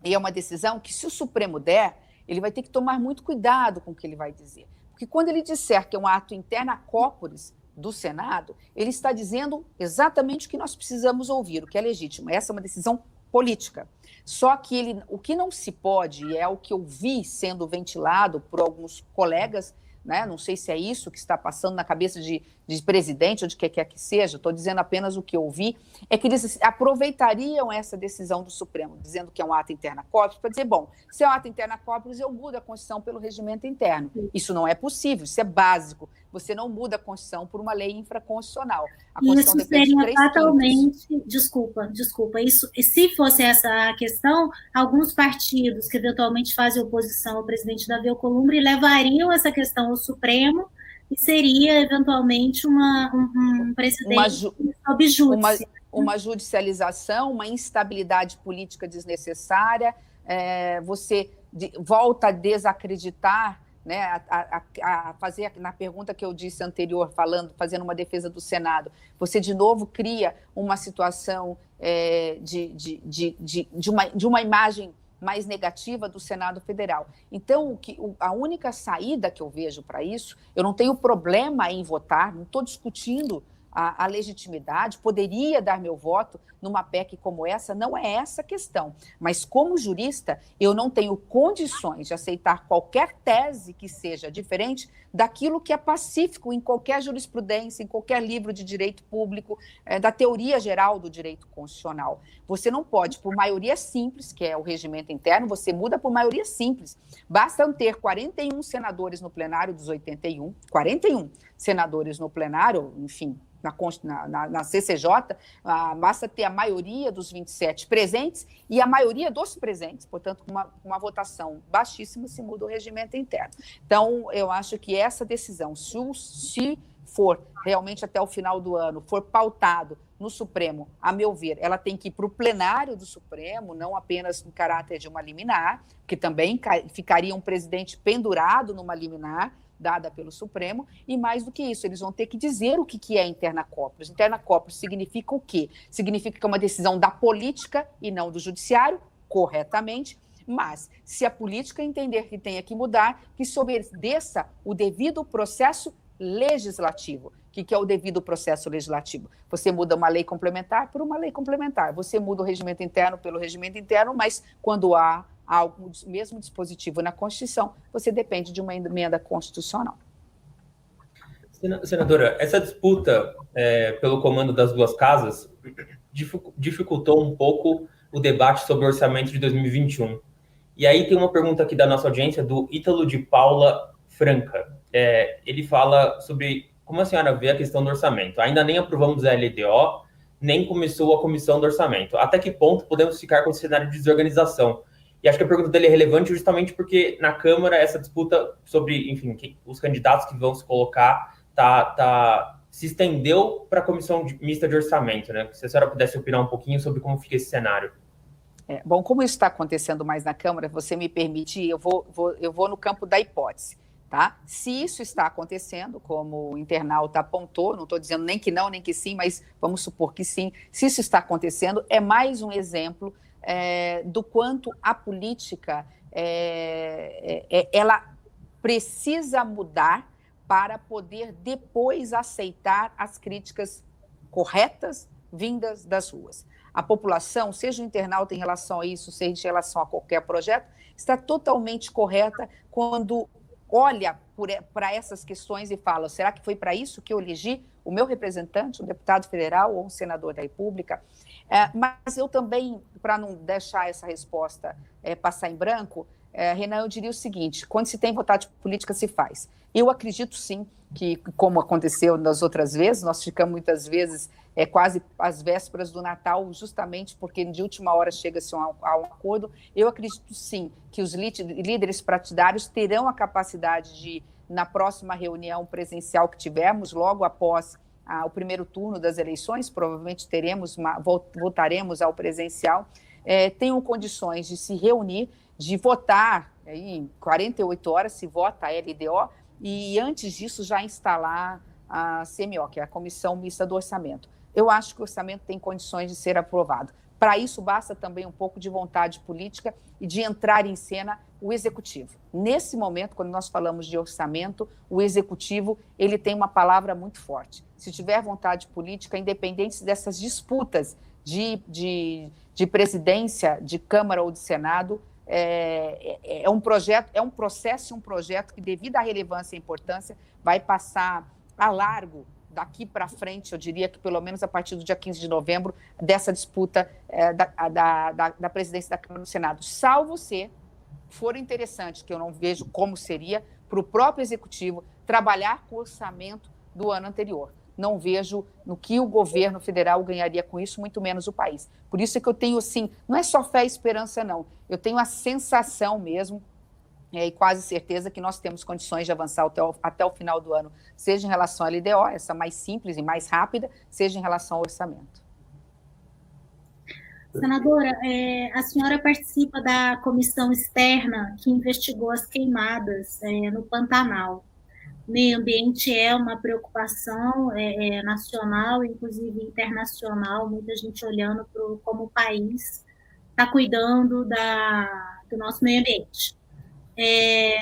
e é uma decisão que, se o Supremo der, ele vai ter que tomar muito cuidado com o que ele vai dizer. Porque quando ele disser que é um ato interna corporis do Senado, ele está dizendo exatamente o que nós precisamos ouvir, o que é legítimo. Essa é uma decisão política. Só que o que não se pode, e é o que eu vi sendo ventilado por alguns colegas, né? Não sei se é isso que está passando na cabeça de presidente ou de quem quer que seja, estou dizendo apenas o que eu vi, é que eles aproveitariam essa decisão do Supremo, dizendo que é um ato interna corporis, para dizer, bom, se é um ato interna corporis, eu mudo a Constituição pelo regimento interno. Isso não é possível, isso é básico. Você não muda a Constituição por uma lei infraconstitucional. A Constituição isso seria fatalmente, desculpa, isso, se fosse essa a questão, alguns partidos que eventualmente fazem oposição ao presidente Davi Alcolumbre levariam essa questão ao Supremo e seria eventualmente um presidente sob júdice. Uma judicialização, uma instabilidade política desnecessária, você volta a desacreditar, né, a fazer, na pergunta que eu disse anterior, fazendo uma defesa do Senado, você de novo cria uma situação de uma imagem mais negativa do Senado Federal. Então, a única saída que eu vejo para isso, eu não tenho problema em votar, não estou discutindo a legitimidade, poderia dar meu voto numa PEC como essa, não é essa a questão. Mas, como jurista, eu não tenho condições de aceitar qualquer tese que seja diferente daquilo que é pacífico em qualquer jurisprudência, em qualquer livro de direito público, da teoria geral do direito constitucional. Você não pode, por maioria simples, que é o regimento interno, você muda por maioria simples. Basta ter 41 senadores no plenário dos 81, 41 senadores no plenário, enfim, na CCJ, basta ter a maioria dos 27 presentes e a maioria dos presentes, portanto, com uma votação baixíssima, se muda o regimento interno. Então, eu acho que essa decisão, se for realmente até o final do ano, for pautado no Supremo, a meu ver, ela tem que ir para o plenário do Supremo, não apenas em caráter de uma liminar, que também ficaria um presidente pendurado numa liminar, dada pelo Supremo, e mais do que isso, eles vão ter que dizer o que é interna corporis. Interna corporis significa o quê? Significa que é uma decisão da política e não do judiciário, corretamente, mas se a política entender que tenha que mudar, que se obedeça o devido processo legislativo. O que é o devido processo legislativo? Você muda uma lei complementar por uma lei complementar, você muda o regimento interno pelo regimento interno, mas quando há algo, mesmo dispositivo na Constituição, você depende de uma emenda constitucional. Senadora, essa disputa pelo comando das duas casas dificultou um pouco o debate sobre o orçamento de 2021. E aí tem uma pergunta aqui da nossa audiência, do Ítalo de Paula Franca. Ele fala sobre como a senhora vê a questão do orçamento. Ainda nem aprovamos a LDO, nem começou a comissão do orçamento. Até que ponto podemos ficar com esse cenário de desorganização? E acho que a pergunta dele é relevante justamente porque na Câmara essa disputa sobre, enfim, os candidatos que vão se colocar se estendeu para a Comissão Mista de Orçamento, né? Se a senhora pudesse opinar um pouquinho sobre como fica esse cenário. Bom, como isso está acontecendo mais na Câmara, você me permite, eu vou no campo da hipótese, tá? Se isso está acontecendo, como o internauta apontou, não estou dizendo nem que não, nem que sim, mas vamos supor que sim, se isso está acontecendo, é mais um exemplo do quanto a política ela precisa mudar para poder depois aceitar as críticas corretas vindas das ruas. A população, seja o internauta em relação a isso, seja em relação a qualquer projeto, está totalmente correta quando olha para essas questões e fala, será que foi para isso que eu elegi o meu representante, um deputado federal ou um senador da República? Mas eu também, para não deixar essa resposta passar em branco, Renan, eu diria o seguinte: quando se tem vontade política, se faz. Eu acredito sim que, como aconteceu nas outras vezes, nós ficamos muitas vezes quase às vésperas do Natal, justamente porque de última hora chega-se a um acordo. Eu acredito sim que os líderes partidários terão a capacidade de, na próxima reunião presencial que tivermos, logo após o primeiro turno das eleições, provavelmente voltaremos ao presencial, tenham condições de se reunir, de votar, em 48 horas se vota a LDO, e antes disso já instalar a CMO, que é a Comissão Mista do Orçamento. Eu acho que o orçamento tem condições de ser aprovado. Para isso, basta também um pouco de vontade política e de entrar em cena o Executivo. Nesse momento, quando nós falamos de orçamento, o Executivo ele tem uma palavra muito forte. Se tiver vontade política, independente dessas disputas de presidência, de Câmara ou de Senado, é um processo, um projeto que, devido à relevância e importância, vai passar a largo daqui para frente, eu diria que pelo menos a partir do dia 15 de novembro, dessa disputa da presidência da Câmara e do Senado, salvo se for interessante, que eu não vejo como seria, para o próprio Executivo trabalhar com o orçamento do ano anterior. Não vejo no que o governo federal ganharia com isso, muito menos o país. Por isso é que eu tenho, assim, não é só fé e esperança, não. Eu tenho a sensação mesmo, e quase certeza, que nós temos condições de avançar até o final do ano, seja em relação à LDO, essa mais simples e mais rápida, seja em relação ao orçamento. Senadora, a senhora participa da comissão externa que investigou as queimadas no Pantanal. O meio ambiente é uma preocupação nacional, inclusive internacional, muita gente olhando para como o país está cuidando do nosso meio ambiente.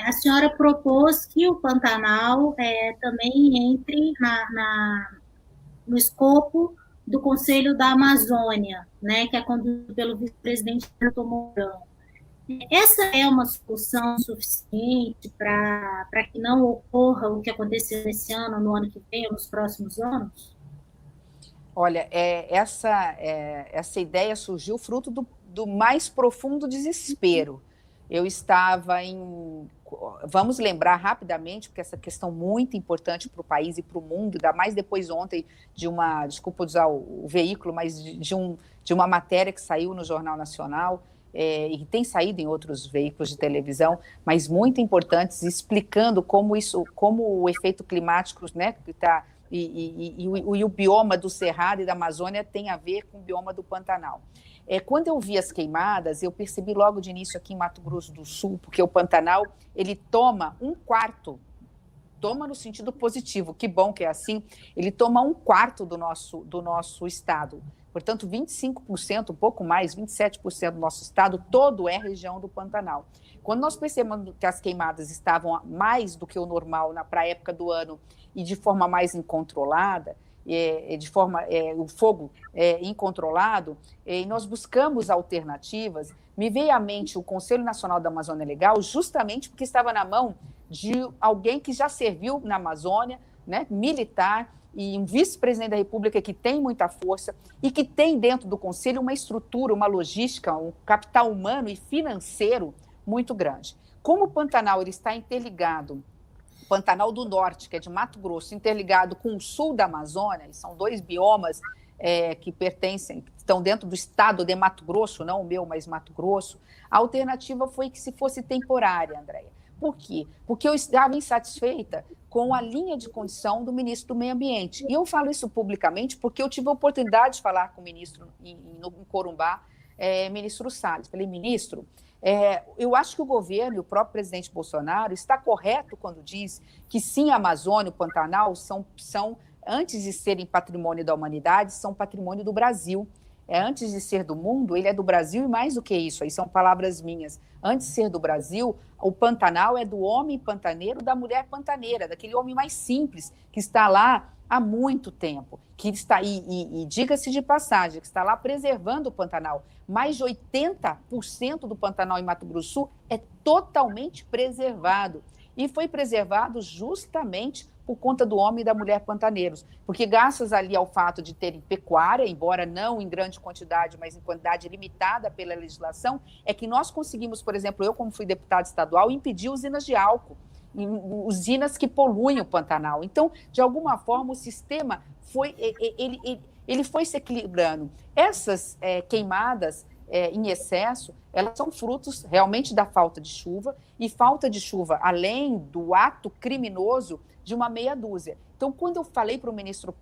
A senhora propôs que o Pantanal também entre no escopo do Conselho da Amazônia, né, que é conduzido pelo vice-presidente Milton Mourão. Essa é uma solução suficiente para que não ocorra o que aconteceu esse ano, no ano que vem, ou nos próximos anos? Olha, essa ideia surgiu fruto do mais profundo desespero. Eu estava vamos lembrar rapidamente, porque essa questão é muito importante para o país e para o mundo, ainda mais depois ontem desculpa usar o veículo, mas de uma matéria que saiu no Jornal Nacional, e tem saído em outros veículos de televisão, mas muito importantes, explicando como o efeito climático, né, e o bioma do Cerrado e da Amazônia tem a ver com o bioma do Pantanal. Quando eu vi as queimadas, eu percebi logo de início aqui em Mato Grosso do Sul, porque o Pantanal, ele toma um quarto, toma no sentido positivo, que bom que é assim, ele toma um quarto do nosso estado. Portanto, 25%, um pouco mais, 27% do nosso estado, todo é região do Pantanal. Quando nós percebemos que as queimadas estavam mais do que o normal para a época do ano e de forma mais incontrolada, o fogo incontrolado, e nós buscamos alternativas, me veio à mente o Conselho Nacional da Amazônia Legal, justamente porque estava na mão de alguém que já serviu na Amazônia, né, militar, e um vice-presidente da República que tem muita força e que tem dentro do Conselho uma estrutura, uma logística, um capital humano e financeiro muito grande. Como o Pantanal ele está interligado, o Pantanal do Norte, que é de Mato Grosso, interligado com o sul da Amazônia, e são dois biomas que estão dentro do estado de Mato Grosso, não o meu, mas Mato Grosso, a alternativa foi que se fosse temporária, Andréia. Por quê? Porque eu estava insatisfeita com a linha de condição do ministro do Meio Ambiente. E eu falo isso publicamente porque eu tive a oportunidade de falar com o ministro em Corumbá, ministro Salles. Falei, ministro, eu acho que o governo e o próprio presidente Bolsonaro está correto quando diz que sim, a Amazônia, o Pantanal, são antes de serem patrimônio da humanidade, são patrimônio do Brasil. Antes de ser do mundo, ele é do Brasil e mais do que isso, aí são palavras minhas. Antes de ser do Brasil, o Pantanal é do homem pantaneiro, da mulher pantaneira, daquele homem mais simples, que está lá há muito tempo, que está e diga-se de passagem, que está lá preservando o Pantanal. Mais de 80% do Pantanal em Mato Grosso do Sul é totalmente preservado. E foi preservado justamente por conta do homem e da mulher pantaneiros, porque graças ali ao fato de terem pecuária, embora não em grande quantidade, mas em quantidade limitada pela legislação, é que nós conseguimos, por exemplo, eu como fui deputada estadual, impedir usinas de álcool, usinas que poluem o Pantanal. Então, de alguma forma, o sistema ele foi se equilibrando. Essas queimadas em excesso, elas são frutos realmente da falta de chuva, e falta de chuva, além do ato criminoso de uma meia dúzia. Então, quando eu falei para o ministro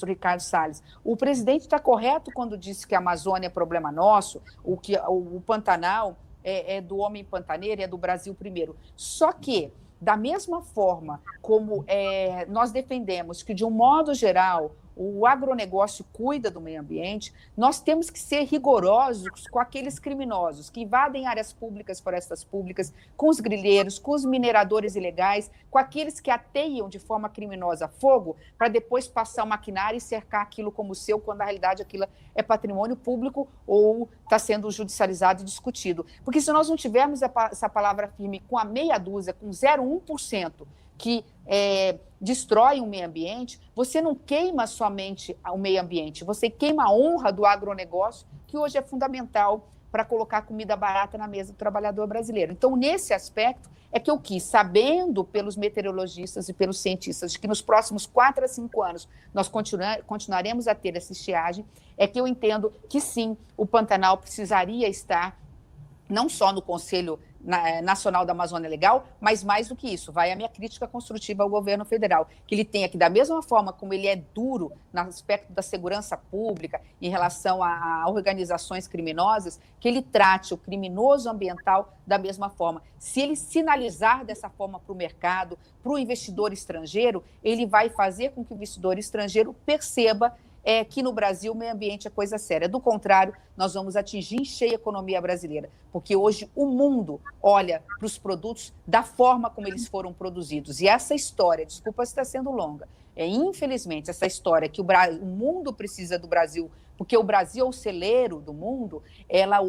Ricardo Salles, o presidente está correto quando disse que a Amazônia é problema nosso, que o Pantanal é do homem pantaneiro, é do Brasil primeiro. Só que, da mesma forma como nós defendemos que, de um modo geral, o agronegócio cuida do meio ambiente, nós temos que ser rigorosos com aqueles criminosos que invadem áreas públicas, florestas públicas, com os grileiros, com os mineradores ilegais, com aqueles que ateiam de forma criminosa fogo para depois passar o maquinário e cercar aquilo como seu, quando na realidade aquilo é patrimônio público ou está sendo judicializado e discutido. Porque se nós não tivermos essa palavra firme com a meia dúzia, com 0,1%, que destrói o meio ambiente, você não queima somente o meio ambiente, você queima a honra do agronegócio, que hoje é fundamental para colocar comida barata na mesa do trabalhador brasileiro. Então, nesse aspecto, é que eu quis, sabendo pelos meteorologistas e pelos cientistas, de que nos próximos 4 a 5 anos nós continuaremos a ter essa estiagem, é que eu entendo que sim, o Pantanal precisaria estar não só no Conselho Nacional da Amazônia Legal, mas mais do que isso, vai a minha crítica construtiva ao governo federal, que ele tenha que, da mesma forma como ele é duro no aspecto da segurança pública, em relação a organizações criminosas, que ele trate o criminoso ambiental da mesma forma. Se ele sinalizar dessa forma para o mercado, para o investidor estrangeiro, ele vai fazer com que o investidor estrangeiro perceba que no Brasil o meio ambiente é coisa séria. Do contrário, nós vamos atingir em cheio a economia brasileira, porque hoje o mundo olha para os produtos da forma como eles foram produzidos. E essa história, desculpa se está sendo longa, infelizmente, essa história que o mundo precisa do Brasil, porque o Brasil é o celeiro do mundo,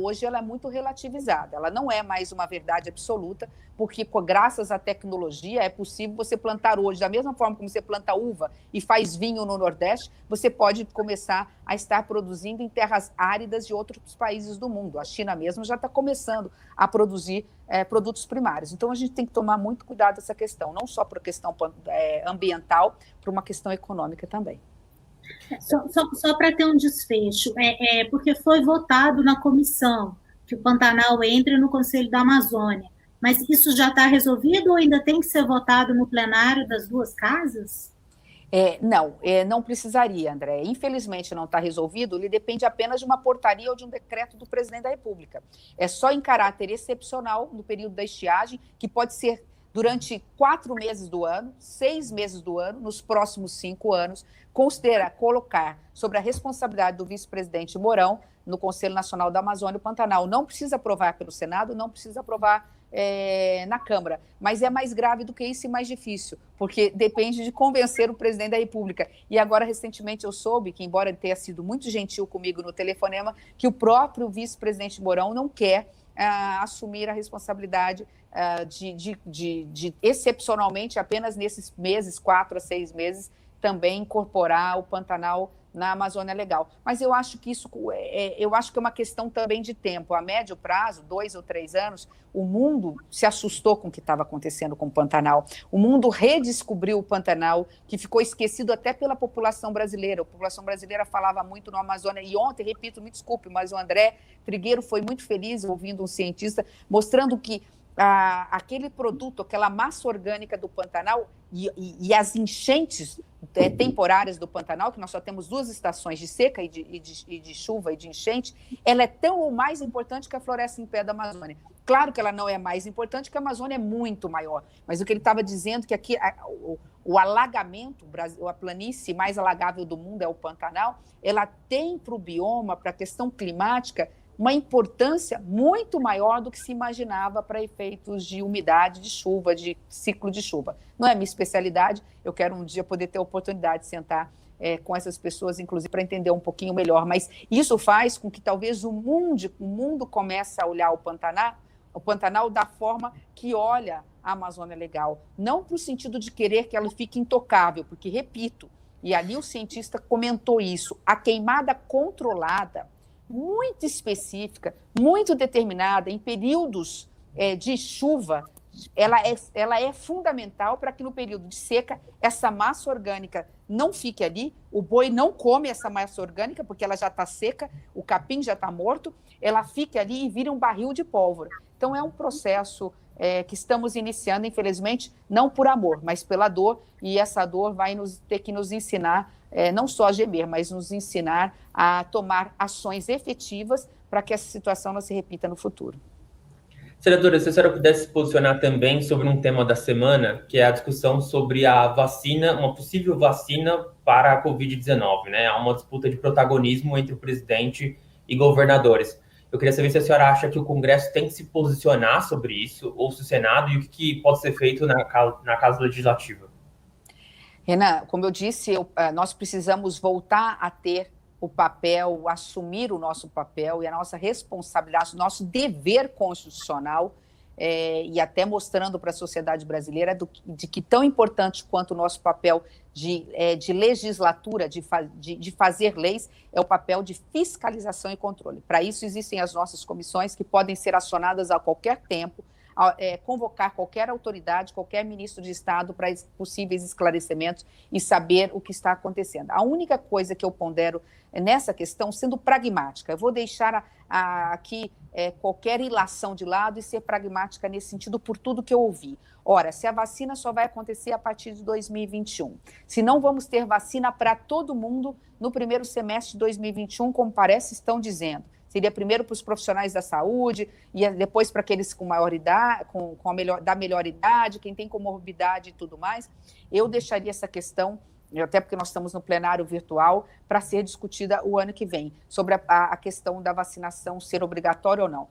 hoje ela é muito relativizada. Ela não é mais uma verdade absoluta, porque graças à tecnologia é possível você plantar hoje, da mesma forma como você planta uva e faz vinho no Nordeste, você pode começar a estar produzindo em terras áridas de outros países do mundo. A China mesmo já está começando a produzir produtos primários. Então, a gente tem que tomar muito cuidado dessa questão, não só para a questão ambiental, para uma questão econômica também. Só para ter um desfecho, porque foi votado na comissão que o Pantanal entre no Conselho da Amazônia, mas isso já está resolvido ou ainda tem que ser votado no plenário das duas casas? Não precisaria, André. Infelizmente não está resolvido, ele depende apenas de uma portaria ou de um decreto do presidente da República. É só em caráter excepcional, no período da estiagem, que pode ser durante 4 meses do ano, 6 meses do ano, nos próximos 5 anos, colocar sobre a responsabilidade do vice-presidente Mourão no Conselho Nacional da Amazônia o Pantanal. Não precisa aprovar pelo Senado, não precisa aprovar na Câmara, mas é mais grave do que isso e mais difícil, porque depende de convencer o presidente da República. E agora, recentemente, eu soube que, embora ele tenha sido muito gentil comigo no telefonema, que o próprio vice-presidente Mourão não quer assumir a responsabilidade de excepcionalmente, apenas nesses meses, 4 a 6 meses, também incorporar o Pantanal na Amazônia Legal. Mas eu acho que eu acho que é uma questão também de tempo. A médio prazo, 2 ou 3 anos, o mundo se assustou com o que estava acontecendo com o Pantanal. O mundo redescobriu o Pantanal, que ficou esquecido até pela população brasileira. A população brasileira falava muito no Amazônia. E ontem, repito, me desculpe, mas o André Trigueiro foi muito feliz ouvindo um cientista mostrando que aquele produto, aquela massa orgânica do Pantanal e as enchentes temporárias do Pantanal, que nós só temos 2 estações, de seca e de chuva e de enchente, ela é tão ou mais importante que a floresta em pé da Amazônia. Claro que ela não é mais importante, porque a Amazônia é muito maior, mas o que ele estava dizendo é que aqui o alagamento, a planície mais alagável do mundo é o Pantanal, ela tem para o bioma, para a questão climática, uma importância muito maior do que se imaginava para efeitos de umidade, de chuva, de ciclo de chuva. Não é minha especialidade, eu quero um dia poder ter a oportunidade de sentar com essas pessoas, inclusive, para entender um pouquinho melhor, mas isso faz com que talvez o mundo comece a olhar o Pantanal da forma que olha a Amazônia Legal, não para o sentido de querer que ela fique intocável, porque, repito, e ali o cientista comentou isso, a queimada controlada, muito específica, muito determinada, em períodos de chuva, ela é fundamental para que no período de seca essa massa orgânica não fique ali, o boi não come essa massa orgânica, porque ela já está seca, o capim já está morto, ela fique ali e vira um barril de pólvora. Então é um processo que estamos iniciando, infelizmente, não por amor, mas pela dor, e essa dor vai ter que nos ensinar, não só a gemer, mas nos ensinar a tomar ações efetivas para que essa situação não se repita no futuro. Senadora, se a senhora pudesse se posicionar também sobre um tema da semana, que é a discussão sobre a vacina, uma possível vacina para a Covid-19, né? Há uma disputa de protagonismo entre o presidente e governadores. Eu queria saber se a senhora acha que o Congresso tem que se posicionar sobre isso, ou se o Senado, e o que pode ser feito na Casa Legislativa. Renan, como eu disse, nós precisamos voltar a ter o papel, assumir o nosso papel e a nossa responsabilidade, o nosso dever constitucional, e até mostrando para a sociedade brasileira de que tão importante quanto o nosso papel de legislatura, de fazer leis, é o papel de fiscalização e controle. Para isso existem as nossas comissões que podem ser acionadas a qualquer tempo, convocar qualquer autoridade, qualquer ministro de Estado para possíveis esclarecimentos e saber o que está acontecendo. A única coisa que eu pondero nessa questão, sendo pragmática, eu vou deixar aqui qualquer ilação de lado e ser pragmática nesse sentido por tudo que eu ouvi. Ora, se a vacina só vai acontecer a partir de 2021, se não vamos ter vacina para todo mundo no primeiro semestre de 2021, como parece estão dizendo, seria primeiro para os profissionais da saúde, e depois para aqueles com maior idade, da melhor idade, quem tem comorbidade e tudo mais. Eu deixaria essa questão, até porque nós estamos no plenário virtual, para ser discutida o ano que vem, sobre a questão da vacinação ser obrigatória ou não.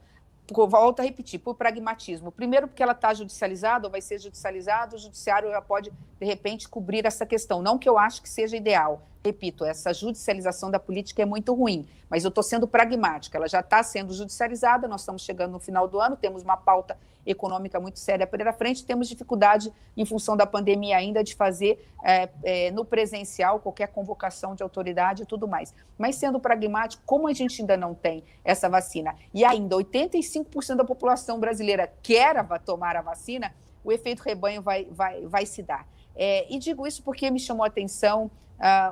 Volto a repetir, por pragmatismo. Primeiro, porque ela está judicializada, ou vai ser judicializada, o judiciário já pode, de repente, cobrir essa questão. Não que eu acho que seja ideal. Repito, essa judicialização da política é muito ruim, mas eu estou sendo pragmática. Ela já está sendo judicializada, nós estamos chegando no final do ano, temos uma pauta econômica muito séria pela frente, temos dificuldade, em função da pandemia ainda, de fazer no presencial qualquer convocação de autoridade e tudo mais. Mas sendo pragmático, como a gente ainda não tem essa vacina, e ainda 85% da população brasileira quer tomar a vacina, o efeito rebanho vai se dar. E digo isso porque me chamou a atenção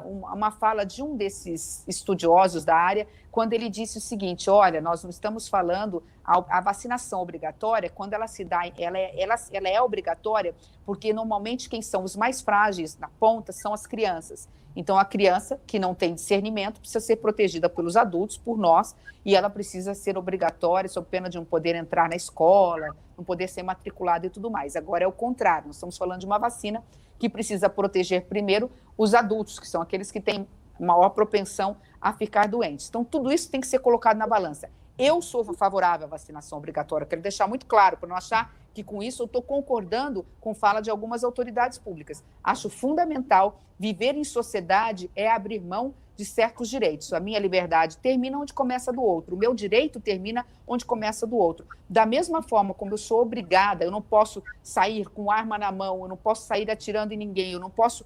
uma fala de um desses estudiosos da área, quando ele disse o seguinte: olha, nós não estamos falando, a vacinação obrigatória, quando ela se dá, ela é obrigatória porque normalmente quem são os mais frágeis na ponta são as crianças. Então a criança que não tem discernimento precisa ser protegida pelos adultos, por nós, e ela precisa ser obrigatória, sob pena de não poder entrar na escola, não poder ser matriculada e tudo mais. Agora é o contrário, nós estamos falando de uma vacina que precisa proteger primeiro os adultos, que são aqueles que têm maior propensão a ficar doentes. Então, tudo isso tem que ser colocado na balança. Eu sou favorável à vacinação obrigatória, quero deixar muito claro, para não achar que com isso eu estou concordando com fala de algumas autoridades públicas. Acho fundamental. Viver em sociedade é abrir mão de certos direitos. A minha liberdade termina onde começa a do outro. O meu direito termina onde começa a do outro. Da mesma forma como eu sou obrigada, eu não posso sair com arma na mão, eu não posso sair atirando em ninguém, eu não posso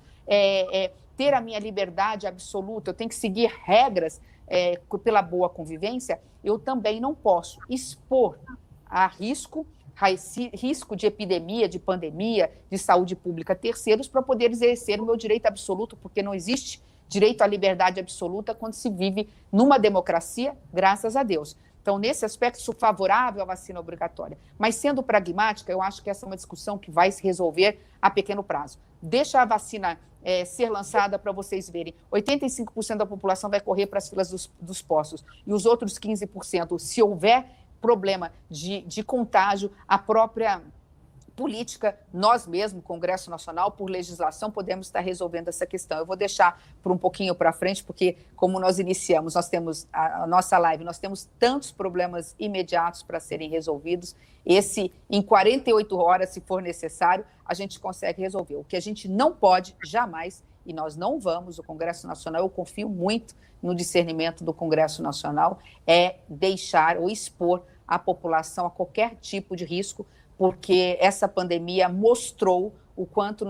ter a minha liberdade absoluta, eu tenho que seguir regras pela boa convivência, eu também não posso expor a risco de epidemia, de pandemia, de saúde pública, terceiros, para poder exercer o meu direito absoluto, porque não existe direito à liberdade absoluta quando se vive numa democracia, graças a Deus. Então, nesse aspecto, sou favorável à vacina obrigatória. Mas, sendo pragmática, eu acho que essa é uma discussão que vai se resolver a pequeno prazo. Deixa a vacina ser lançada para vocês verem. 85% da população vai correr para as filas dos postos. E os outros 15%, se houver problema de contágio, a própria política, nós mesmos, Congresso Nacional, por legislação, podemos estar resolvendo essa questão. Eu vou deixar por um pouquinho para frente, porque como nós iniciamos, nós temos a nossa live, nós temos tantos problemas imediatos para serem resolvidos. Esse, em 48 horas, se for necessário, a gente consegue resolver. O que a gente não pode, jamais, e nós não vamos, o Congresso Nacional, eu confio muito no discernimento do Congresso Nacional, é deixar ou expor a população a qualquer tipo de risco, porque essa pandemia mostrou o quanto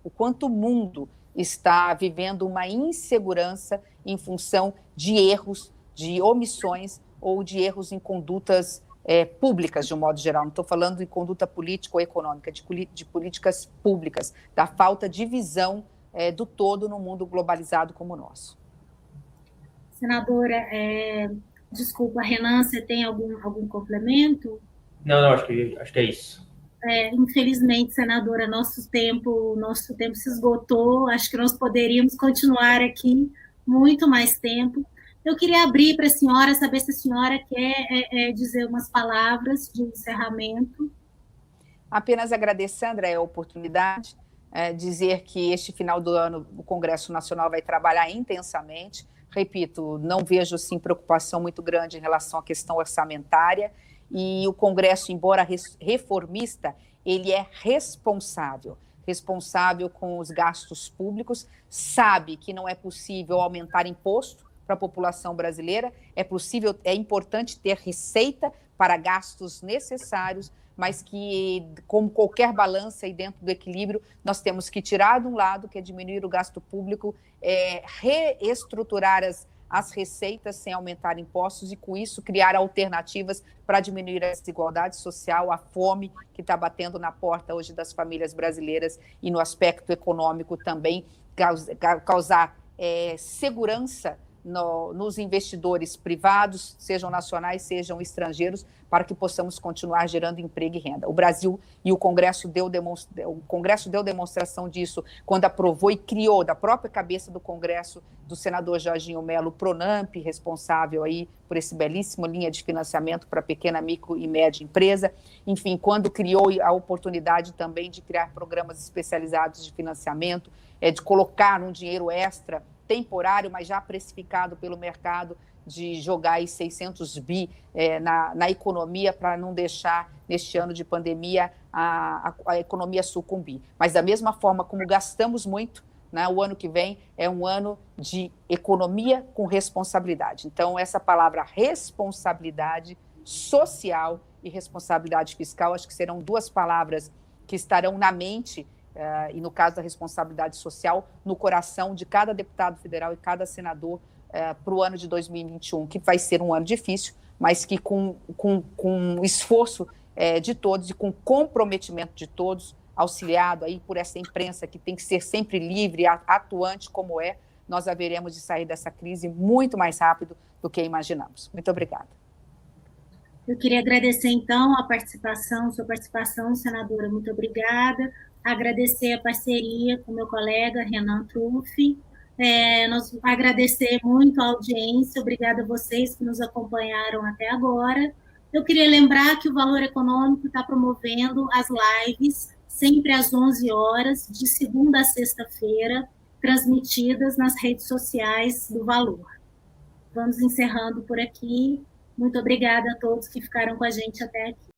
o quanto o mundo está vivendo uma insegurança em função de erros, de omissões ou de erros em condutas públicas, de um modo geral. Não estou falando de conduta política ou econômica, de políticas públicas, da falta de visão do todo no mundo globalizado como o nosso. Senadora, desculpa, Renan, você tem algum complemento? Não, acho que é isso. Infelizmente, senadora, nosso tempo se esgotou. Acho que nós poderíamos continuar aqui muito mais tempo. Eu queria abrir para a senhora, saber se a senhora quer dizer umas palavras de encerramento. Apenas agradecer, André, a oportunidade, dizer que este final do ano o Congresso Nacional vai trabalhar intensamente. Repito, não vejo, sim, preocupação muito grande em relação à questão orçamentária, e o Congresso, embora reformista, ele é responsável com os gastos públicos, sabe que não é possível aumentar imposto para a população brasileira, é importante ter receita para gastos necessários, mas que, como qualquer balança e dentro do equilíbrio, nós temos que tirar de um lado, que é diminuir o gasto público, reestruturar as receitas sem aumentar impostos e, com isso, criar alternativas para diminuir a desigualdade social, a fome que está batendo na porta hoje das famílias brasileiras, e no aspecto econômico também causar segurança nos investidores privados, sejam nacionais, sejam estrangeiros, para que possamos continuar gerando emprego e renda. O Brasil e o Congresso deu demonstração disso quando aprovou e criou, da própria cabeça do Congresso, do senador Jorginho Melo, o Pronamp, responsável aí por esse belíssimo linha de financiamento para pequena, micro e média empresa. Enfim, quando criou a oportunidade também de criar programas especializados de financiamento, de colocar um dinheiro extra temporário, mas já precificado pelo mercado, de jogar aí 600 bi na economia, para não deixar, neste ano de pandemia, a economia sucumbir. Mas, da mesma forma como gastamos muito, né, o ano que vem é um ano de economia com responsabilidade. Então, essa palavra responsabilidade social e responsabilidade fiscal, acho que serão duas palavras que estarão na mente, e no caso da responsabilidade social, no coração de cada deputado federal e cada senador para o ano de 2021, que vai ser um ano difícil, mas que com esforço de todos e com comprometimento de todos, auxiliado aí por essa imprensa que tem que ser sempre livre e atuante como nós haveremos de sair dessa crise muito mais rápido do que imaginamos. Muito obrigada. Eu queria agradecer, então, sua participação, senadora, muito obrigada. Agradecer a parceria com meu colega Renan Truffi, agradecer muito a audiência, obrigada a vocês que nos acompanharam até agora. Eu queria lembrar que o Valor Econômico está promovendo as lives, sempre às 11 horas, de segunda a sexta-feira, transmitidas nas redes sociais do Valor. Vamos encerrando por aqui. Muito obrigada a todos que ficaram com a gente até aqui.